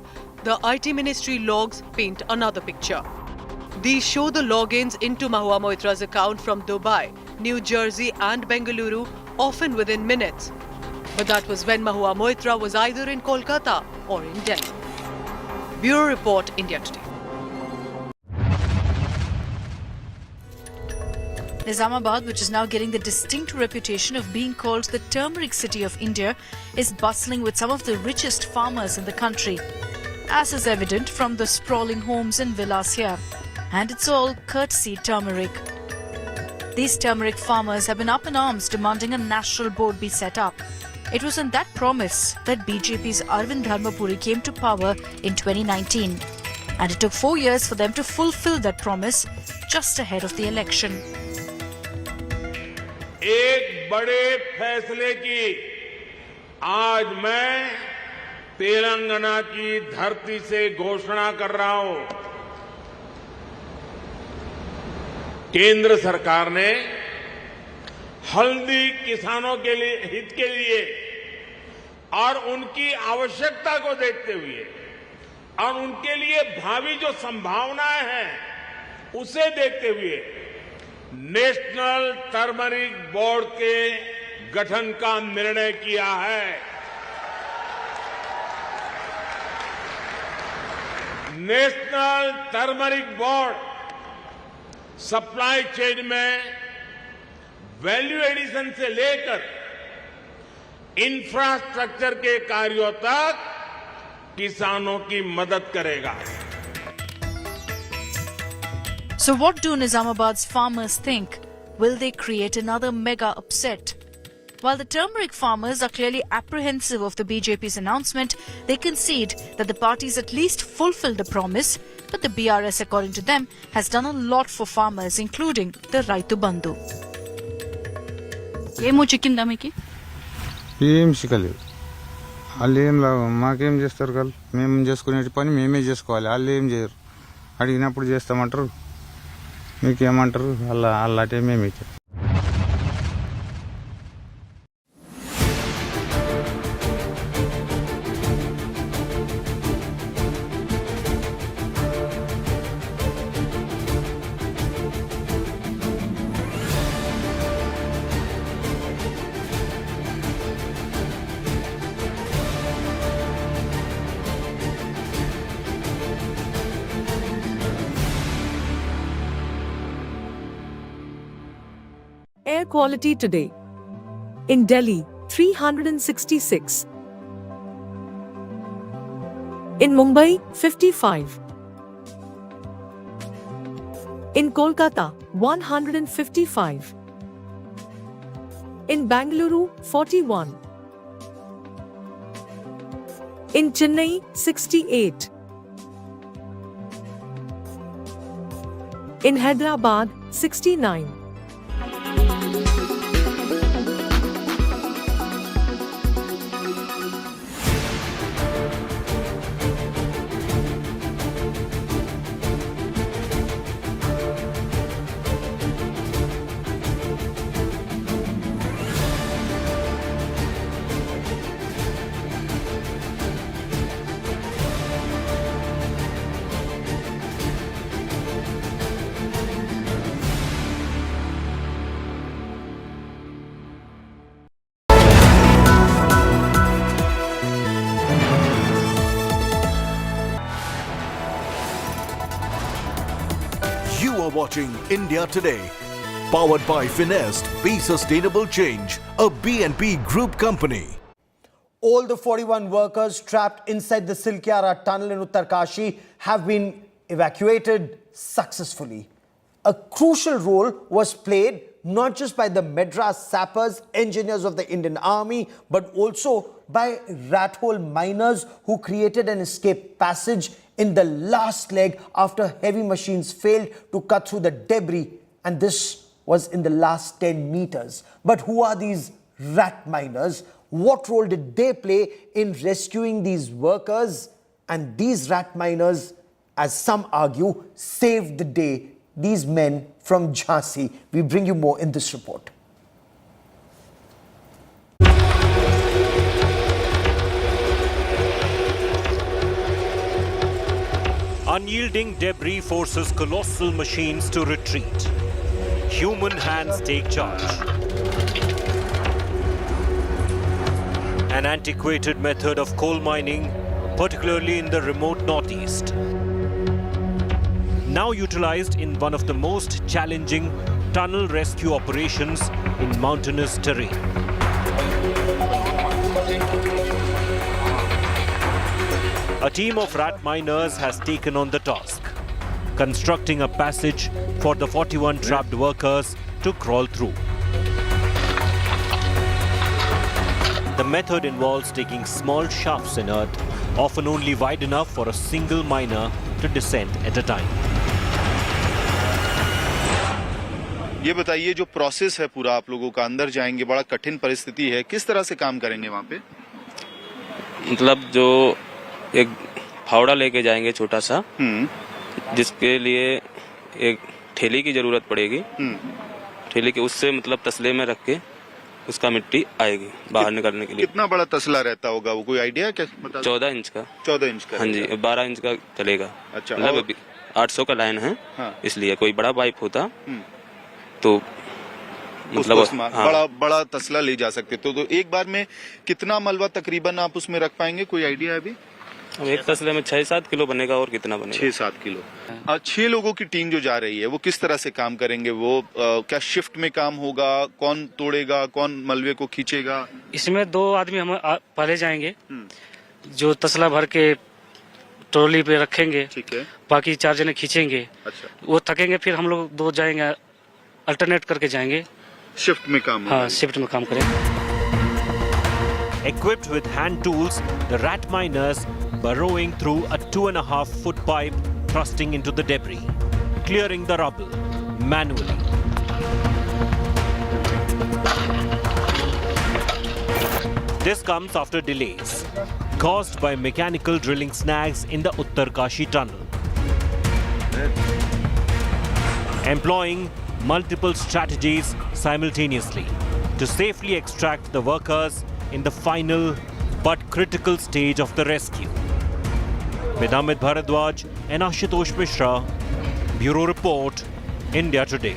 S17: the IT ministry logs paint another picture. These show the logins into Mahua Moitra's account from Dubai, New Jersey and Bengaluru, often within minutes. But that was when Mahua Moitra was either in Kolkata or in Delhi. Bureau Report, India Today.
S21: Nizamabad, which is now getting the distinct reputation of being called the turmeric city of India, is bustling with some of the richest farmers in the country, as is evident from the sprawling homes and villas here. And it's all courtesy turmeric. These turmeric farmers have been up in arms demanding a national board be set up. It was on that promise that BJP's Arvind Dharmapuri came to power in 2019. And it took 4 years for them to fulfill that promise just ahead of the election.
S22: एक बड़े फैसले की आज मैं तेलंगाना की धरती से घोषणा कर रहा हूं। केंद्र सरकार ने हल्दी किसानों के लिए हित के लिए और उनकी आवश्यकता को देखते हुए और उनके लिए भावी जो संभावनाएं हैं उसे देखते हुए नेशनल टर्मरिक बोर्ड के गठन का निर्णय किया है। National turmeric board supply chain में वैल्यू एडिशन से लेकर इंफ्रास्ट्रक्चर के कार्यों तक किसानों की मदद करेगा।
S21: So what do Nizamabad's farmers think? Will they create another mega upset? While the turmeric farmers are clearly apprehensive of the BJP's announcement, they concede that the party's at least fulfilled the promise, but the BRS, according to them, has done a lot for farmers, including the Raitu Bandhu. Emo chicken damiki?
S23: ఏం సిక్కలేదు వాళ్ళు ఏం మాకేం చేస్తారు వాళ్ళు మేము చేసుకునే పని మేమే చేసుకోవాలి వాళ్ళు ఏం చేయరు అడిగినప్పుడు చేస్తామంటారు మీకేమంటారు అలాంటి మేము ఇచ్చారు
S24: Air quality today. In Delhi, 366. In Mumbai, 55. In Kolkata, 155. In Bangalore, 41. In Chennai, 68. In Hyderabad, 69.
S15: You are watching India Today, powered by Finest. Be sustainable change, a BNP Group company.
S1: All the 41 workers trapped inside the Silkyara tunnel in Uttarkashi have been evacuated successfully. A crucial role was played not just by the Madras sappers, engineers of the Indian Army, but also by rat hole miners who created an escape passage in the last leg after heavy machines failed to cut through the debris, and this was in the last 10 meters. But who are these rat miners? What role did they play in rescuing these workers? And these rat miners, as some argue, saved the day. These men from Jhansi. We bring you more in this report.
S2: Unyielding debris forces colossal machines to retreat. Human hands take charge. An antiquated method of coal mining, particularly in the remote northeast, now utilized in one of the most challenging tunnel rescue operations in mountainous terrain. A team of rat miners has taken on the task, constructing a passage for the 41 trapped workers to crawl through. The method involves taking small shafts in earth, often only wide enough for a single miner to descend at a time.
S3: ये बताइए, जो process है पूरा, आप लोगों का अंदर जाएंगे, बड़ा कठिन परिस्थिति है, किस तरह से काम करेंगे वहाँ पे?
S4: मतलब जो एक फावड़ा लेके जाएंगे छोटा सा, जिसके लिए एक ठेली की जरूरत पड़ेगी। ठेली के उससे मतलब तसले में रख के उसका मिट्टी आएगी बाहर निकालने के लिए। कितना बड़ा तसला रहता होगा वो, कोई आइडिया क्या? 14 इंच का। 14 इंच का? हाँ जी, 12 इंच का चलेगा। अच्छा, मतलब 800 का लाइन है। हाँ। इसलिए कोई बड़ा पाइप होता तो मतलब बड़ा तसला ले जा सकते। तो एक बार में कितना मलबा तकरीबन आप उसमें रख पाएंगे, कोई आइडिया है अभी? एक तसले में 6-7 किलो बनेगा। और कितना बनेगा? 6-7 किलो। 6 लोगों की टीम जो जा रही है वो किस तरह से काम करेंगे? वो क्या शिफ्ट में काम होगा? कौन तोड़ेगा, कौन मलबे को खींचेगा?
S7: इसमें 2 आदमी हम पहले जाएंगे, जो तसला भर के ट्रॉली पे रखेंगे। ठीक है। बाकी 4 जने खींचेंगे। अच्छा। वो थकेंगे, फिर हम लोग 2 जाएंगे, अल्टरनेट करके जाएंगे। शिफ्ट में काम? हाँ, शिफ्ट में काम करेंगे।
S2: Equipped with hand tools, the rat miners burrowing through a 2.5-foot pipe, thrusting into the debris, clearing the rubble manually. This comes after delays caused by mechanical drilling snags in the Uttarkashi tunnel. Employing multiple strategies simultaneously to safely extract the workers in the final but critical stage of the rescue. With Amit Bharadwaj and Ashutosh Mishra, Bureau Report, India Today.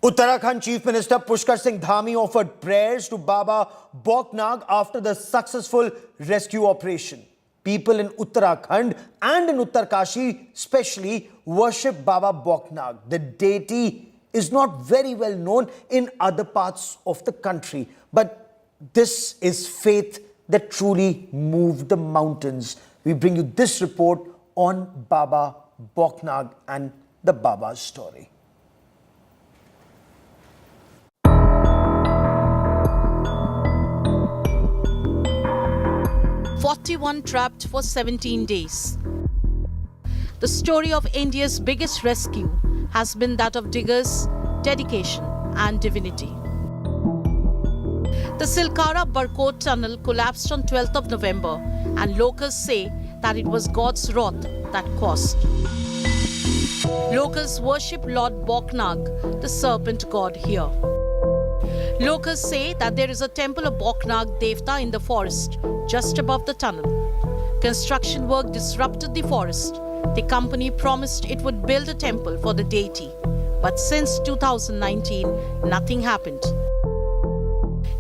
S1: Uttarakhand Chief Minister Pushkar Singh Dhami offered prayers to Baba Boknag after the successful rescue operation. People in Uttarakhand and in Uttarkashi especially worship Baba Boknag. The deity is not very well known in other parts of the country, but This is faith that truly moved the mountains. We bring you this report on Baba Boknag and the Baba's story.
S5: "41 trapped for 17 days. The story of India's biggest rescue has been that of diggers, dedication and divinity. The Silkyara Barkot tunnel collapsed on 12th of November and locals say that it was God's wrath that caused. Locals worship Lord Boknag, the serpent god here. Locals say that there is a temple of Boknag Devta in the forest just above the tunnel. Construction work disrupted the forest. The company promised it would build a temple for the deity, but since 2019, nothing happened.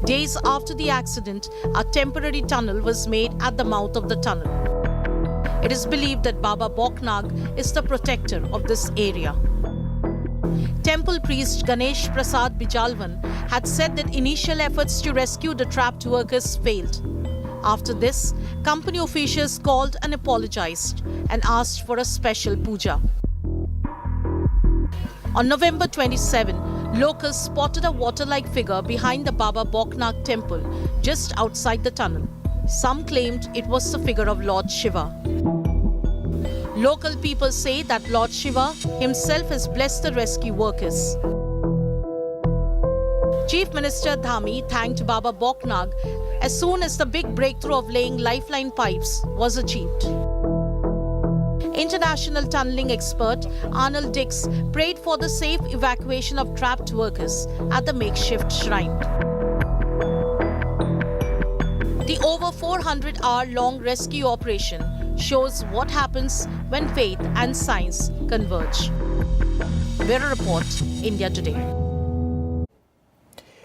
S5: Days after the accident, a temporary tunnel was made at the mouth of the tunnel. It is believed that Baba Boknag is the protector of this area. Temple priest Ganesh Prasad Bijalwan had said that initial efforts to rescue the trapped workers failed. After this, company officials called and apologized and asked for a special puja. On November 27, locals spotted a water-like figure behind the Baba Boknag temple just outside the tunnel. Some claimed it was the figure of Lord Shiva. Local people say that Lord Shiva himself has blessed the rescue workers. Chief Minister Dhami thanked Baba Boknag as soon as the big breakthrough of laying lifeline pipes was achieved. International tunneling expert Arnold Dix prayed for the safe evacuation of trapped workers at the makeshift shrine. The over 400-hour-long rescue operation shows what happens when faith and science converge. Bureau Report, India Today.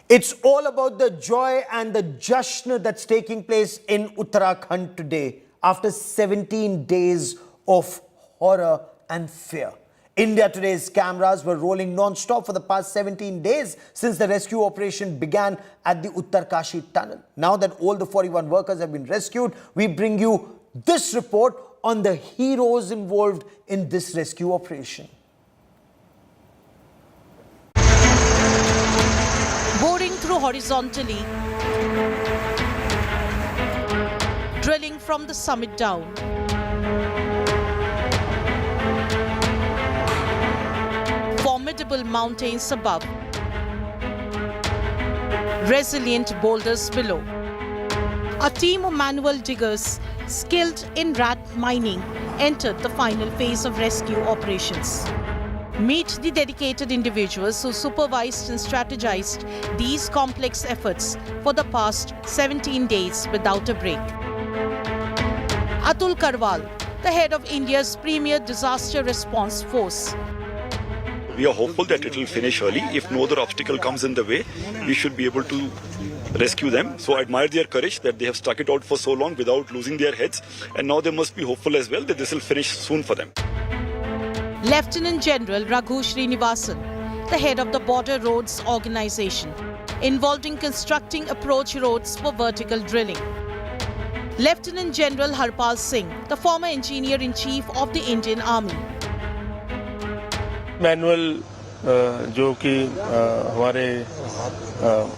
S1: It's all about the joy and the jashn that's taking place in Uttarakhand today after 17 days of horror and fear. India Today's cameras were rolling non-stop for the past 17 days since the rescue operation began at the Uttarkashi tunnel. Now that all the 41 workers have been rescued, we bring you this report on the heroes involved in this rescue operation.
S5: Boring through horizontally, drilling from the summit down. Formidable mountains above, resilient boulders below. A team of manual diggers skilled in rat mining entered the final phase of rescue operations. Meet the dedicated individuals who supervised and strategized these complex efforts for the past 17 days without a break. Atul Karwal, the head of India's premier disaster response force.
S9: We are hopeful that it will finish early. If no other obstacle comes in the way, we should be able to rescue them. So I admire their courage that they have stuck it out for so long without losing their heads. And now they must be hopeful as well that this will finish soon for them.
S5: Lieutenant General Raghu Srinivasan, the head of the Border Roads Organization, involved in constructing approach roads for vertical drilling. Lieutenant General Harpal Singh, the former engineer-in-chief of the Indian Army.
S14: Manual जो कि हमारे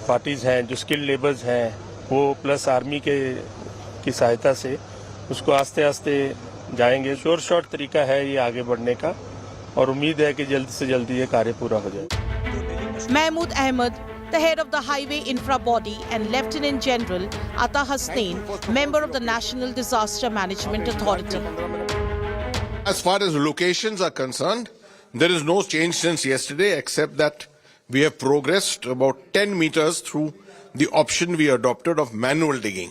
S14: parties हैं, जो skilled labours हैं, वो plus army की सहायता से उसको आस्ते आस्ते जाएंगे. श्योर शॉर्ट तरीका है ये आगे बढ़ने का और उम्मीद है कि जल्द से जल्द ये कार्य पूरा हो जाए.
S5: Mahmood Ahmed, the head of the Highway Infra Body, and Lieutenant General Ata Hasnain, member of the National Disaster Management Authority.
S13: As far as locations are concerned, there is no change since yesterday except that we have progressed about 10 meters through the option we adopted of manual digging.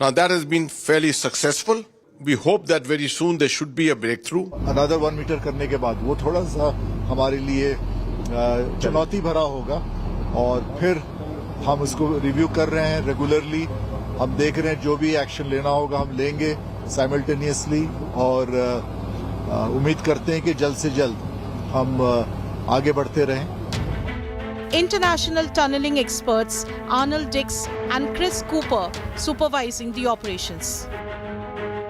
S13: Now that has been fairly successful. We hope that very soon there should be a breakthrough.
S10: Another 1 meter करने के बाद वो थोड़ा सा हमारे लिए चुनौती भरा होगा और फिर हम उसको रिव्यू कर रहे हैं रेगुलरली. हम देख रहे हैं जो भी एक्शन लेना होगा हम लेंगे साइमल्टेनियसली और उम्मीद करते हैं कि जल्द से जल्द हम आगे बढ़ते रहें.
S5: International tunneling experts Arnold Dix and Chris Cooper supervising the operations.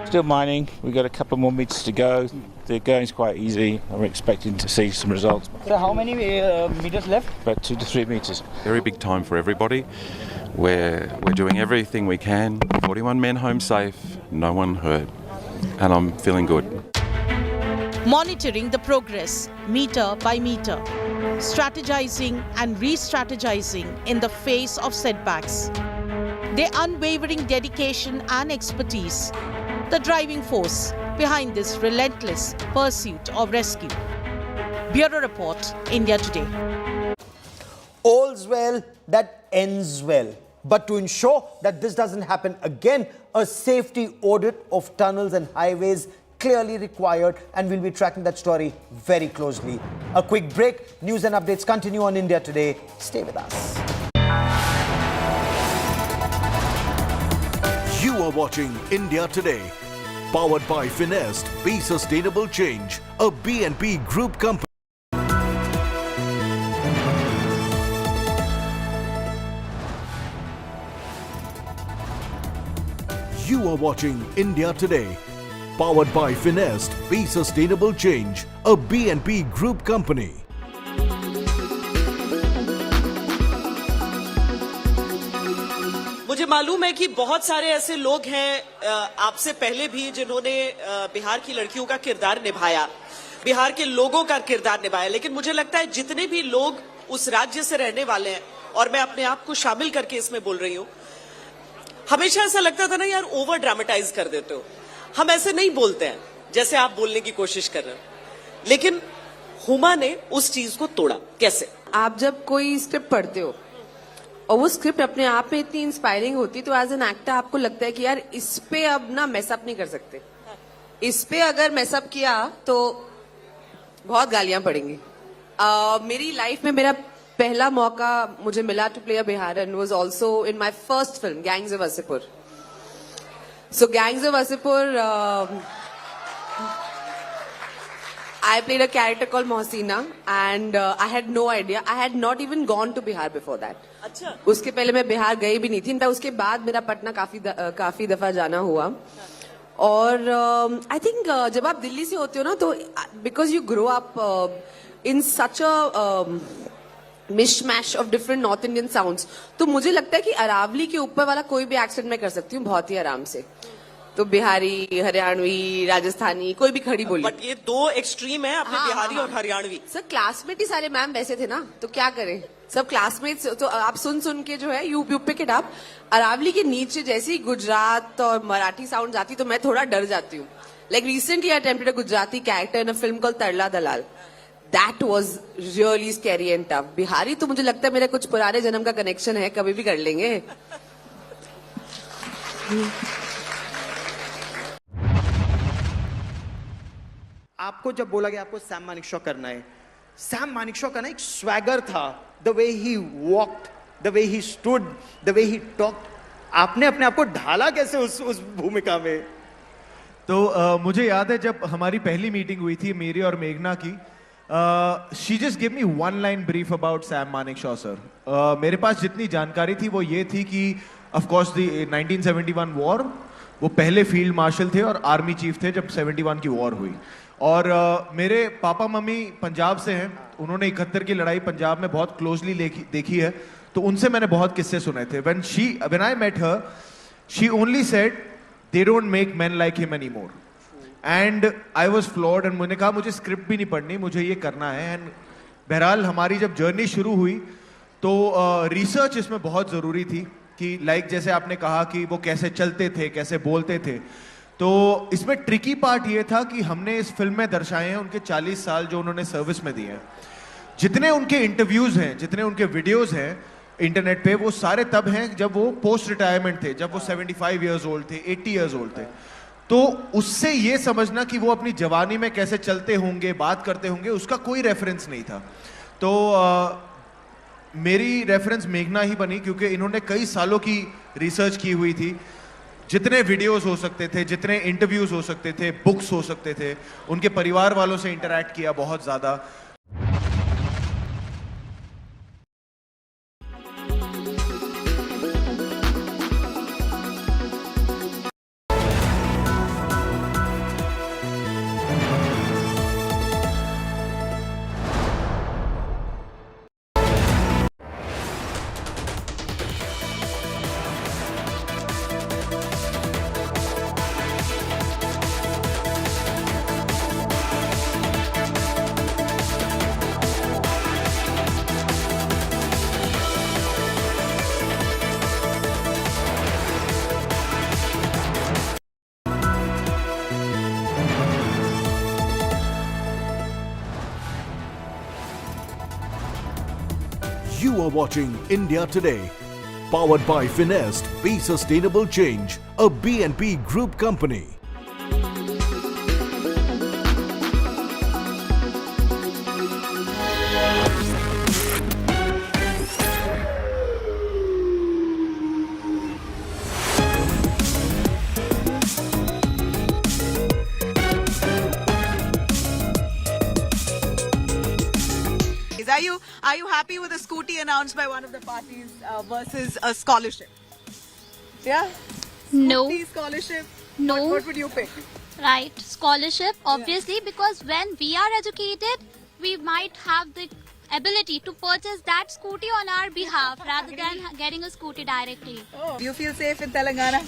S6: Still mining. We've got a couple more meters to go. The going's quite easy. I'm expecting to see some results.
S11: So how many meters left?
S6: About 2 to 3 meters.
S12: Very big time for everybody. We're doing everything we can. 41 men home safe, no one hurt, and I'm feeling good.
S5: Monitoring the progress meter by meter, strategizing and re-strategizing in the face of setbacks. Their unwavering dedication and expertise, the driving force behind this relentless pursuit of rescue. Bureau Report, India Today.
S1: All's well that ends well. But to ensure that this doesn't happen again, a safety audit of tunnels and highways clearly required, and we'll be tracking that story very closely. A quick break. News and updates continue on India Today. Stay with us.
S15: You are watching India Today, powered by Finest. Be Sustainable Change, a BNP Group company. You are watching India Today, powered by Finest. Be Sustainable Change, a BNP Group company.
S16: मुझे मालूम है कि बहुत सारे ऐसे लोग हैं आपसे पहले भी जिन्होंने बिहार की लड़कियों का किरदार निभाया, बिहार के लोगों का किरदार निभाया, लेकिन मुझे लगता है जितने भी लोग उस राज्य से रहने वाले हैं, और मैं अपने आप को शामिल करके इसमें बोल रही हूं, हमेशा ऐसा लगता था ना यार ओवर ड्रामेटाइज कर देते हो, हम ऐसे नहीं बोलते हैं जैसे आप बोलने की कोशिश कर रहे हो। लेकिन हुमा ने उस चीज को तोड़ा। कैसे?
S25: आप जब कोई स्क्रिप्ट पढ़ते हो और वो स्क्रिप्ट अपने आप में इतनी इंस्पायरिंग होती, तो एज एन एक्टर आपको लगता है कि यार इस पे अब ना मैसअप नहीं कर सकते, इस पे अगर मैसअप किया तो बहुत गालियां पड़ेंगी। मेरी लाइफ में मेरा पहला मौका मुझे मिला टू प्ले अ बिहारन was also in my first film Gangs of Wasseypur. So Gangs of Wasseypur I played a character called Mohsina and I had no idea. I had not even gone to Bihar before that.
S16: अच्छा।
S25: उसके पहले मैं बिहार गई भी नहीं थी। In fact उसके बाद मेरा पटना काफी दफा जाना हुआ। और आई थिंक जब आप दिल्ली से होते हो ना, तो because you grow up in such a मिशमैश of different north Indian sounds, तो मुझे लगता है कि अरावली के ऊपर वाला कोई भी एक्सेंट मैं कर सकती हूँ बहुत ही आराम से। तो बिहारी, हरियाणवी, राजस्थानी, कोई भी खड़ी बोली।
S16: बट ये दो एक्सट्रीम है, आपने बिहारी और हरियाणवी।
S25: सर क्लासमेट ही सारे मैम वैसे थे ना, तो क्या करें, सब क्लासमेट्स। तो आप सुन के जो है यूट्यूब पे के आप अरावली के नीचे जैसे ही गुजरात और मराठी साउंड आती तो मैं थोड़ा डर जाती हूँ। Like recently I attempted a Gujarati character in a film called Tarla Dalal. That was really scary and tough. Bihari तो मुझे लगता है मेरा कुछ पुराने जन्म का कनेक्शन है, कभी भी कर लेंगे।
S26: आपको जब बोला गया आपको सैम मानेकशॉ करना है, सैम मानेकशॉ का ना एक स्वैगर था, the way he walked, the way he stood, the way he talked. आपने अपने आप को ढाला कैसे उस भूमिका में?
S27: तो मुझे याद है जब हमारी पहली मीटिंग हुई थी मेरी और मेघना की, she just give me one line brief about Sam Manekshaw sir. मेरे पास जितनी जानकारी थी वो ये थी कि ऑफ कोर्स द 1971 वॉर, वो पहले फील्ड मार्शल थे और आर्मी चीफ थे जब 71 की वॉर हुई। और मेरे पापा मम्मी पंजाब से हैं, उन्होंने 71 की लड़ाई पंजाब में बहुत क्लोजली देखी है, तो उनसे मैंने बहुत किस्से सुने थे। when I met her, she only said they don't make men like him anymore, and I was floored, and मैंने कहा मुझे स्क्रिप्ट भी नहीं पढ़नी, मुझे ये करना है। एंड बहरहाल हमारी जब जर्नी शुरू हुई तो रिसर्च इसमें बहुत ज़रूरी थी कि लाइक जैसे आपने कहा कि वो कैसे चलते थे, कैसे बोलते थे, तो इसमें ट्रिकी पार्ट ये था कि हमने इस फिल्म में दर्शाए हैं उनके 40 साल जो उन्होंने सर्विस में दिए हैं। जितने उनके इंटरव्यूज हैं, जितने उनके वीडियोस हैं इंटरनेट पे, वो सारे तब हैं जब वो पोस्ट रिटायरमेंट थे, जब वो 75 ईयर्स ओल्ड थे, 80 ईयर्स ओल्ड थे। तो उससे ये समझना कि वो अपनी जवानी में कैसे चलते होंगे, बात करते होंगे, उसका कोई रेफरेंस नहीं था। तो मेरी रेफरेंस मेघना ही बनी, क्योंकि इन्होंने कई सालों की रिसर्च की हुई थी। जितने वीडियोस हो सकते थे, जितने इंटरव्यूज हो सकते थे, बुक्स हो सकते थे, उनके परिवार वालों से इंटरैक्ट किया बहुत ज़्यादा।
S15: You are watching India Today, powered by Finest, Be Sustainable Change, a BNP Group company.
S8: Are you happy with the scooty announced by one of the parties versus a scholarship? Yeah?
S17: No.
S8: Scooty, scholarship?
S17: No.
S8: What would you pick?
S17: Right, scholarship, obviously, because when we are educated, we might have the ability to purchase that scooty on our behalf rather than getting a scooty directly.
S8: Do you feel safe in Telangana?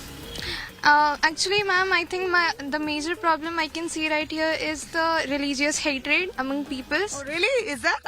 S18: Actually, ma'am, I think the major problem I can see right here is the religious hatred among peoples.
S8: Oh, really? Is that?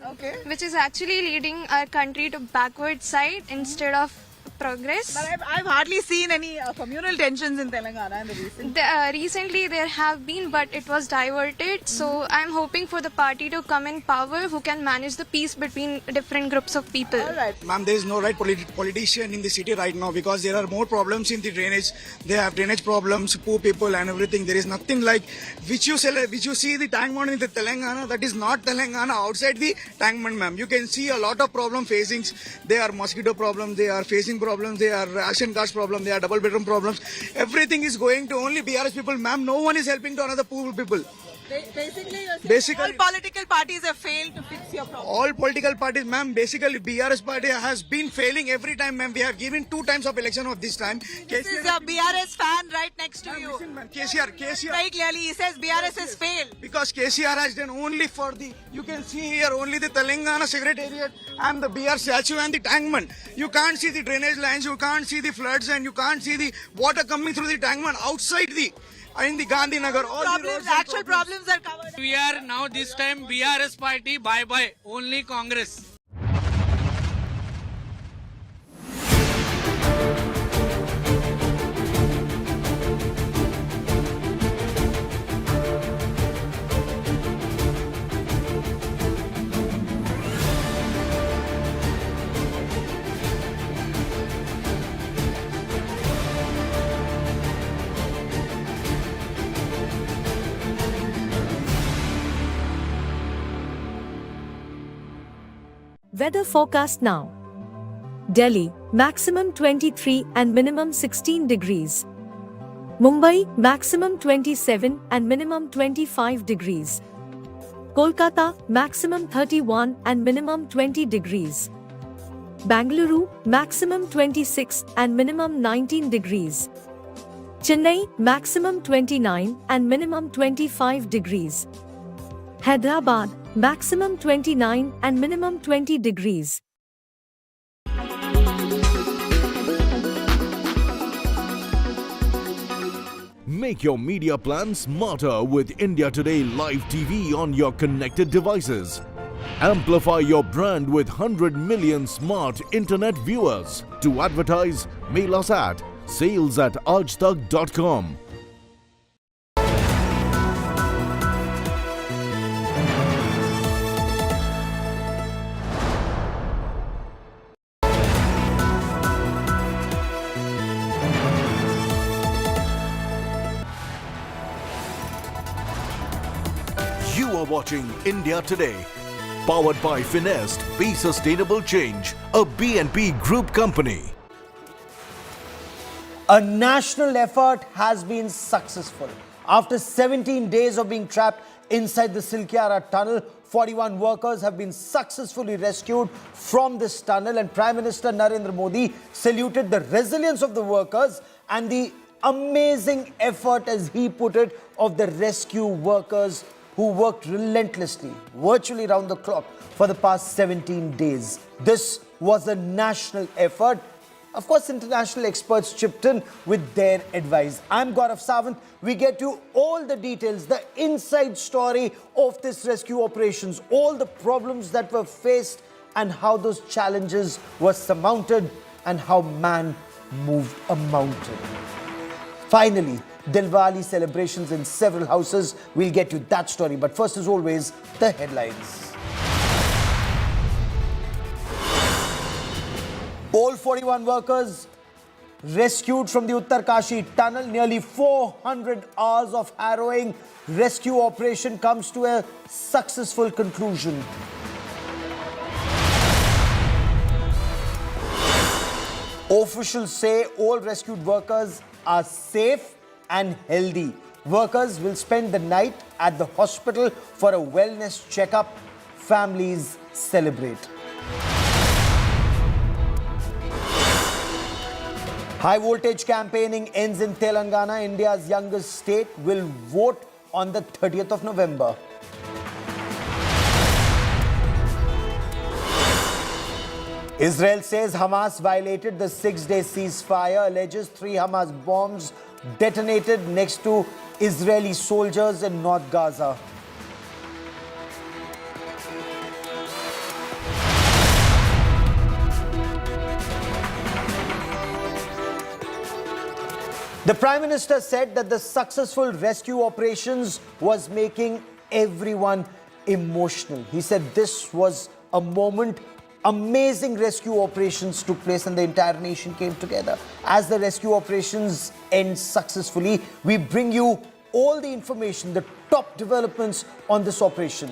S8: Okay.
S18: Which is actually leading our country to backward side instead of progress.
S8: But I've hardly seen any communal tensions in Telangana in the recent.
S18: Recently there have been, but it was diverted. So I'm hoping for the party to come in power who can manage the peace between different groups of people.
S8: All right.
S19: Ma'am, there is no right politician in the city right now because there are more problems in the drainage. They have drainage problems, poor people and everything. There is nothing like which you see the tank mound in the Telangana. That is not Telangana outside the tank mound, ma'am. You can see a lot of problem facings. There are mosquito problems. They are facing problems, they are ration cards problems, they are double bedroom problems. Everything is going to only BRS people, ma'am. No one is helping to another poor people.
S8: Basically, all political parties have failed to fix your problem.
S19: All political parties, ma'am. Basically, BRS party has been failing every time, ma'am. We have given 2 times of election of this time.
S8: This is your BRS fan right next to you.
S19: Listen, ma'am. KCR.
S8: Very clearly, he says BRS has failed.
S19: Because KCR has done only for the, you can see here only the Telangana Secretariat and the BR statue and the tankman. You can't see the drainage lines, you can't see the floods and you can't see the water coming through the tankman outside the, in the Gandhinagar. All
S8: problems, actual problems are covered.
S20: We are now this time BRS party, bye-bye, only Congress.
S24: Weather forecast now. Delhi, maximum 23 and minimum 16 degrees. Mumbai, maximum 27 and minimum 25 degrees. Kolkata, maximum 31 and minimum 20 degrees. Bangalore, maximum 26 and minimum 19 degrees. Chennai, maximum 29 and minimum 25 degrees. Hyderabad, maximum 29 and minimum 20 degrees.
S15: Make your media plan smarter with India Today Live TV on your connected devices. Amplify your brand with 100 million smart internet viewers. To advertise, mail us at sales@aajtak.com. You are watching India Today, powered by Finest, Be Sustainable Change, a BNP Group company.
S1: A national effort has been successful. After 17 days of being trapped inside the Silkyara tunnel, 41 workers have been successfully rescued from this tunnel, and Prime Minister Narendra Modi saluted the resilience of the workers and the amazing effort, as he put it, of the rescue workers who worked relentlessly, virtually round the clock for the past 17 days. This was a national effort. Of course, international experts chipped in with their advice. I'm Gaurav Sawant. We get you all the details, the inside story of this rescue operations, all the problems that were faced and how those challenges were surmounted and how man moved a mountain. Finally, Diwali celebrations in several houses. We'll get you that story. But first, as always, the headlines. All 41 workers rescued from the Uttarkashi tunnel. Nearly 400 hours of harrowing rescue operation comes to a successful conclusion. Officials say all rescued workers are safe and healthy. Workers will spend the night at the hospital for a wellness checkup. Families celebrate. High voltage campaigning ends in Telangana. India's youngest state will vote on the 30th of November. Israel says Hamas violated the 6-day ceasefire, alleges 3 Hamas bombs detonated next to Israeli soldiers in North Gaza. The Prime Minister said that the successful rescue operations was making everyone emotional. He said this was a moment. Amazing rescue operations took place and the entire nation came together. As the rescue operations end successfully, we bring you all the information, the top developments on this operation.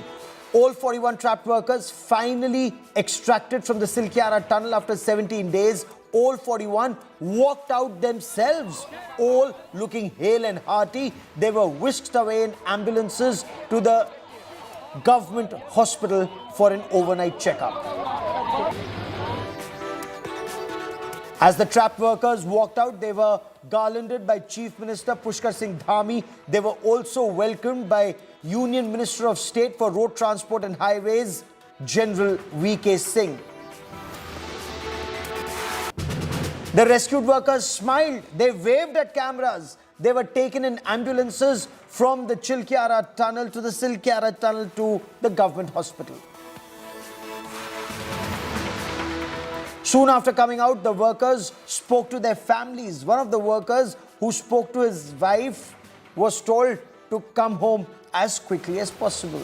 S1: All 41 trapped workers finally extracted from the Silkyara tunnel after 17 days. All 41 walked out themselves, all looking hale and hearty. They were whisked away in ambulances to the government hospital for an overnight checkup. As the trapped workers walked out, they were garlanded by Chief Minister Pushkar Singh Dhami. They were also welcomed by Union Minister of State for Road Transport and Highways, General VK Singh. The rescued workers smiled. They waved at cameras. They were taken in ambulances from the Silkyara tunnel to the Silkyara tunnel to the government hospital. Soon after coming out, the workers spoke to their families. One of the workers who spoke to his wife was told to come home as quickly as possible.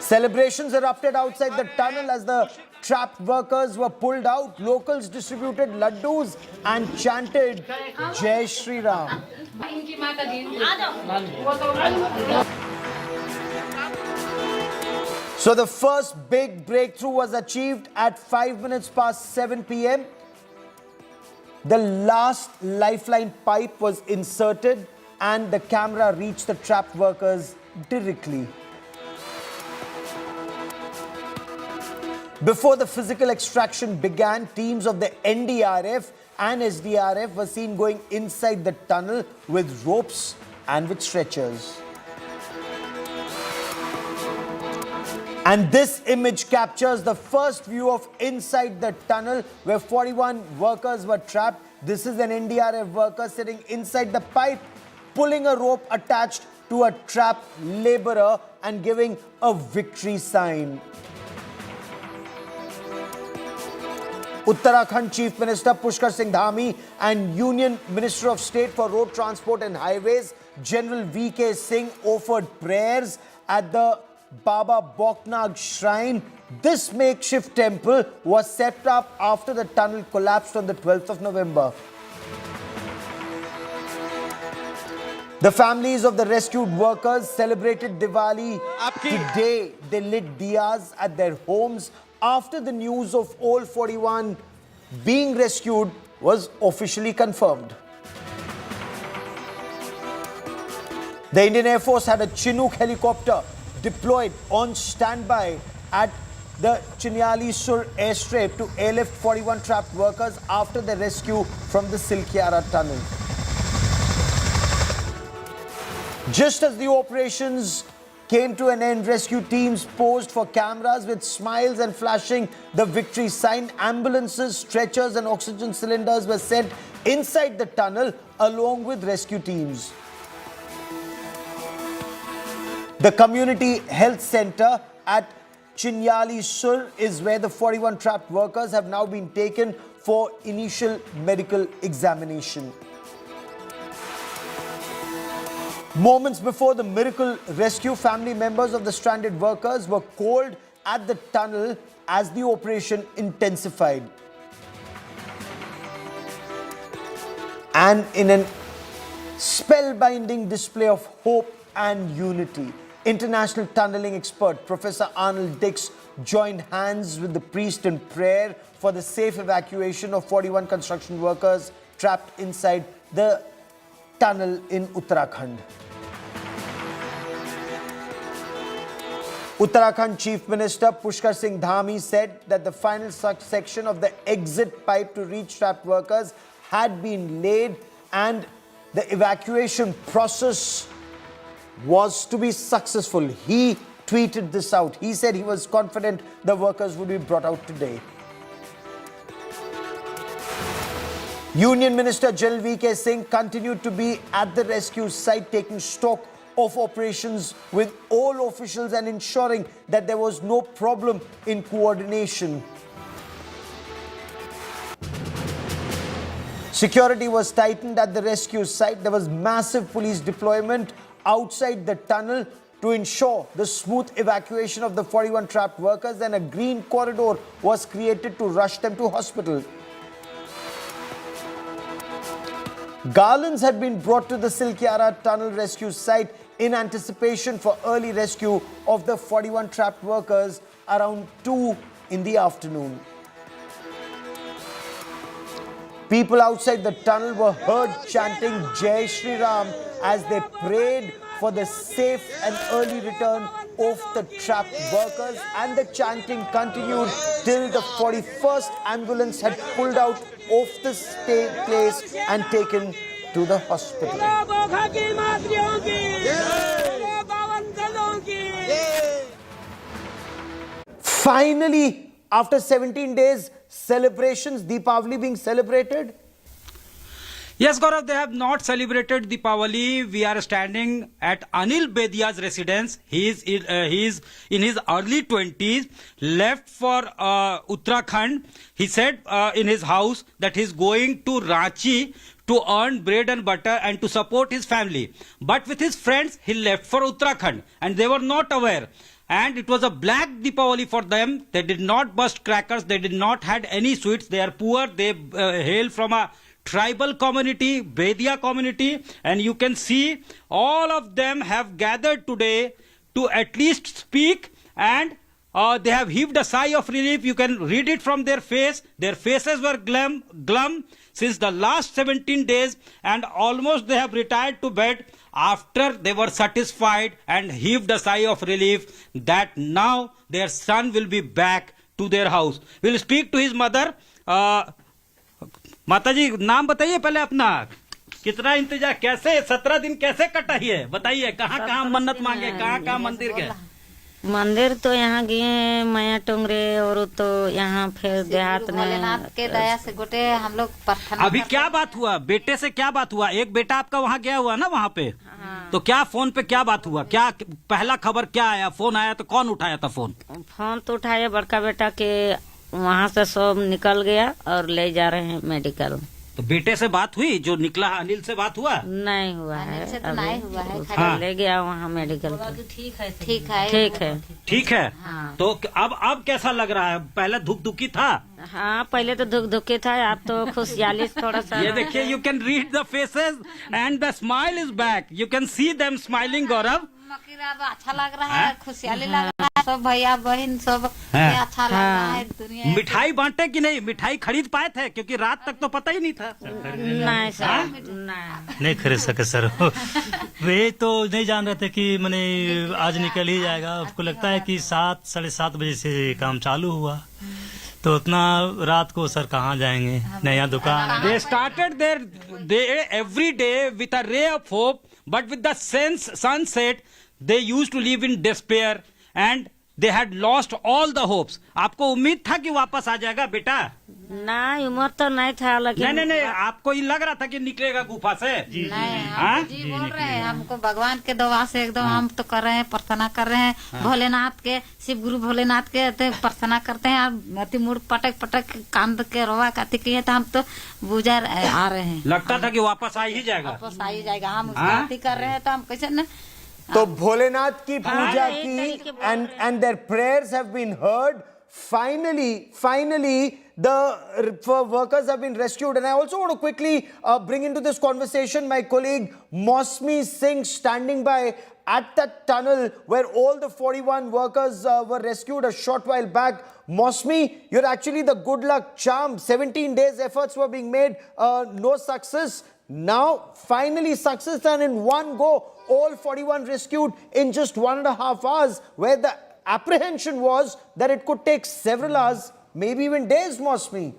S1: Celebrations erupted outside the tunnel as the trapped workers were pulled out. Locals distributed laddus and chanted Jai Shri Ram. So the first big breakthrough was achieved at 5 minutes past 7 p.m. The last lifeline pipe was inserted and the camera reached the trapped workers directly. Before the physical extraction began, teams of the NDRF and SDRF were seen going inside the tunnel with ropes and with stretchers. And this image captures the first view of inside the tunnel where 41 workers were trapped. This is an NDRF worker sitting inside the pipe, pulling a rope attached to a trapped laborer and giving a victory sign. Uttarakhand Chief Minister Pushkar Singh Dhami and Union Minister of State for Road Transport and Highways, General VK Singh, offered prayers at the Baba Boknag shrine. This makeshift temple was set up after the tunnel collapsed on the 12th of November. The families of the rescued workers celebrated Diwali today. They lit diyas at their homes after the news of all 41 being rescued was officially confirmed. The Indian Air Force had a Chinook helicopter deployed on standby at the Chinyali Sur airstrip to airlift 41 trapped workers after the rescue from the Silkyara tunnel. Just as the operations came to an end, rescue teams posed for cameras with smiles and flashing the victory sign. Ambulances, stretchers and oxygen cylinders were sent inside the tunnel along with rescue teams. The community health center at Chinyali Sur is where the 41 trapped workers have now been taken for initial medical examination. Moments before the miracle rescue, family members of the stranded workers were called at the tunnel as the operation intensified. And in an spellbinding display of hope and unity, international tunneling expert Professor Arnold Dix joined hands with the priest in prayer for the safe evacuation of 41 construction workers trapped inside the tunnel in Uttarakhand. Uttarakhand Chief Minister Pushkar Singh Dhami said that the final section of the exit pipe to reach trapped workers had been laid and the evacuation process was to be successful. He tweeted this out. He said he was confident the workers would be brought out today. Union Minister General VK Singh continued to be at the rescue site taking stock of operations with all officials and ensuring that there was no problem in coordination. Security was tightened at the rescue site. There was massive police deployment outside the tunnel to ensure the smooth evacuation of the 41 trapped workers, and a green corridor was created to rush them to hospital. Garlands had been brought to the Silkyara tunnel rescue site in anticipation for early rescue of the 41 trapped workers around 2 in the afternoon. People outside the tunnel were heard chanting Jai Shri Ram as they prayed for the safe and early return of the trapped workers, and the chanting continued till the 41st ambulance had pulled out of the place and taken to the hospital. Finally, after 17 days, celebrations, Deepavali being celebrated.
S20: Yes, Gaurav, they have not celebrated Deepavali. We are standing at Anil Bedia's residence. He is in his early 20s, left for Uttarakhand. He said in his house that he is going to Ranchi to earn bread and butter and to support his family. But with his friends, he left for Uttarakhand and they were not aware. And it was a black Deepavali for them. They did not burst crackers. They did not had any sweets. They are poor. They hail from a tribal community, Bedia community. And you can see all of them have gathered today to at least speak, and they have heaved a sigh of relief. You can read it from their face. Their faces were glum since the last 17 days, and almost they have retired to bed after they were satisfied and heaved a sigh of relief that now their son will be back to their house. We'll speak to his mother. माता जी, नाम बताइए पहले अपना, कितना इंतजार, कैसे 17 दिन कैसे कटा ही है, बताइए कहाँ कहाँ मन्नत मांगे, कहाँ कहाँ मंदिर गए?
S2: मंदिर तो यहाँ गए माया टोंगरे, और तो यहाँ फिर देहात में के दया से गोटे हम लोग प्रार्थना।
S20: अभी क्या बात हुआ, बेटे से क्या बात हुआ? एक बेटा आपका वहाँ गया हुआ ना वहाँ पे, तो क्या फोन पे क्या बात हुआ, क्या पहला खबर क्या आया? फोन आया तो कौन उठाया था फोन?
S2: फोन तो उठाया बड़का बेटा के, वहाँ से सब निकल गया और ले जा रहे हैं मेडिकल।
S20: तो बेटे से बात हुई, जो निकला अनिल से बात हुआ?
S2: नहीं हुआ है, से तो नहीं हुआ है।
S20: हाँ।
S2: ले गया वहाँ मेडिकल। ठीक है,
S20: ठीक है। हाँ। तो अब कैसा लग रहा है? पहले धुक-धुकी था?
S2: हाँ, पहले तो धुक-धुकी था, अब तो खुशहाली थोड़ा सा।
S20: ये देखिए, you can read the faces and the smile is back. You can see them smiling, Gaurav.
S2: अच्छा लग रहा है, खुशहाली लग रहा है, सब भैया बहन सब अच्छा लग रहा है। दुनिया
S20: मिठाई बांटे कि नहीं? मिठाई खरीद पाए थे? क्योंकि रात तक तो पता ही नहीं था।
S2: नहीं सर,
S3: नहीं खरीद सके सर। वे तो नहीं जान रहे थे कि मैंने आज निकल ही जाएगा। आपको लगता है कि 7, 7:30 बजे से काम चालू हुआ, तो उतना रात को सर कहाँ जाएंगे? नया दुकान।
S20: They started their day every day with a ray of hope, but with the sunset they used to live in despair and they had lost all the hopes. आपको उम्मीद था कि वापस आ जाएगा बेटा?
S2: नहीं, उम्र तो नहीं था, लेकिन
S20: नहीं, आपको ये लग रहा था कि निकलेगा गुफा से?
S2: नहीं, जी बोल रहे हैं, हमको भगवान के दुआ से एकदम हम तो कर रहे हैं, प्रार्थना कर रहे हैं, भोलेनाथ के, शिव गुरु भोलेनाथ के प्रार्थना करते हैं। और मुड़ पटक कांद के रोवा काती किए तो हम तो बुझा आ रहे हैं।
S20: लगता था कि वापस आ ही जाएगा।
S2: वापस आ ही जाएगा, हम बात कर रहे हैं तो हम कैसे न
S1: तो भोलेनाथ की पूजा की and their prayers have been heard. Finally, the workers have been rescued. And I also want to quickly bring into this conversation my colleague VK Singh, standing by at that tunnel where all the 41 workers were rescued a short while back. VK, you're actually the good luck charm. 17 days efforts were being made, no success. Now, finally success, and in one go, all 41 rescued in just 1.5 hours, where the apprehension was that it could take several hours, maybe even days, VK.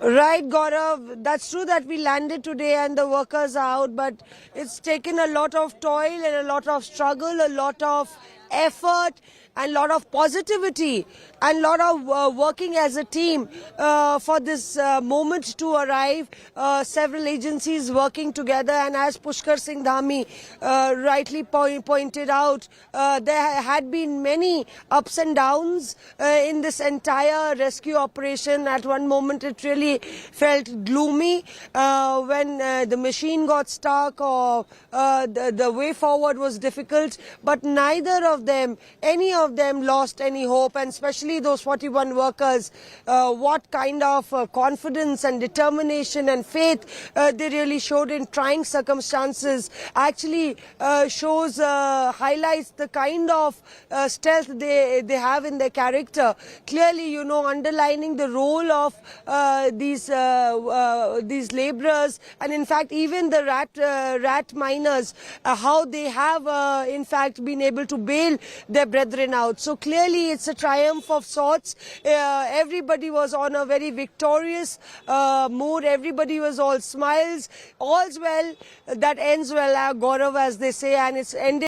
S4: Right, Gaurav. That's true that we landed today and the workers are out, but it's taken a lot of toil and a lot of struggle, a lot of effort and a lot of positivity and a lot of working as a team for this moment to arrive. Several agencies working together, and as Pushkar Singh Dhami rightly pointed out, there had been many ups and downs in this entire rescue operation. At one moment it really felt gloomy when the machine got stuck or the way forward was difficult, but neither of them, any of them lost any hope, and especially those 41 workers, what kind of confidence and determination and faith they really showed in trying circumstances actually shows, highlights the kind of stealth they have in their character. Clearly, you know, underlining the role of these laborers, and in fact even the rat miners, how they have in fact been able to bail their brethren out. So clearly it's a triumph of sorts. Everybody was on a very victorious mood. Everybody was all smiles. All's well that ends well, Gaurav, as they say, and it's ended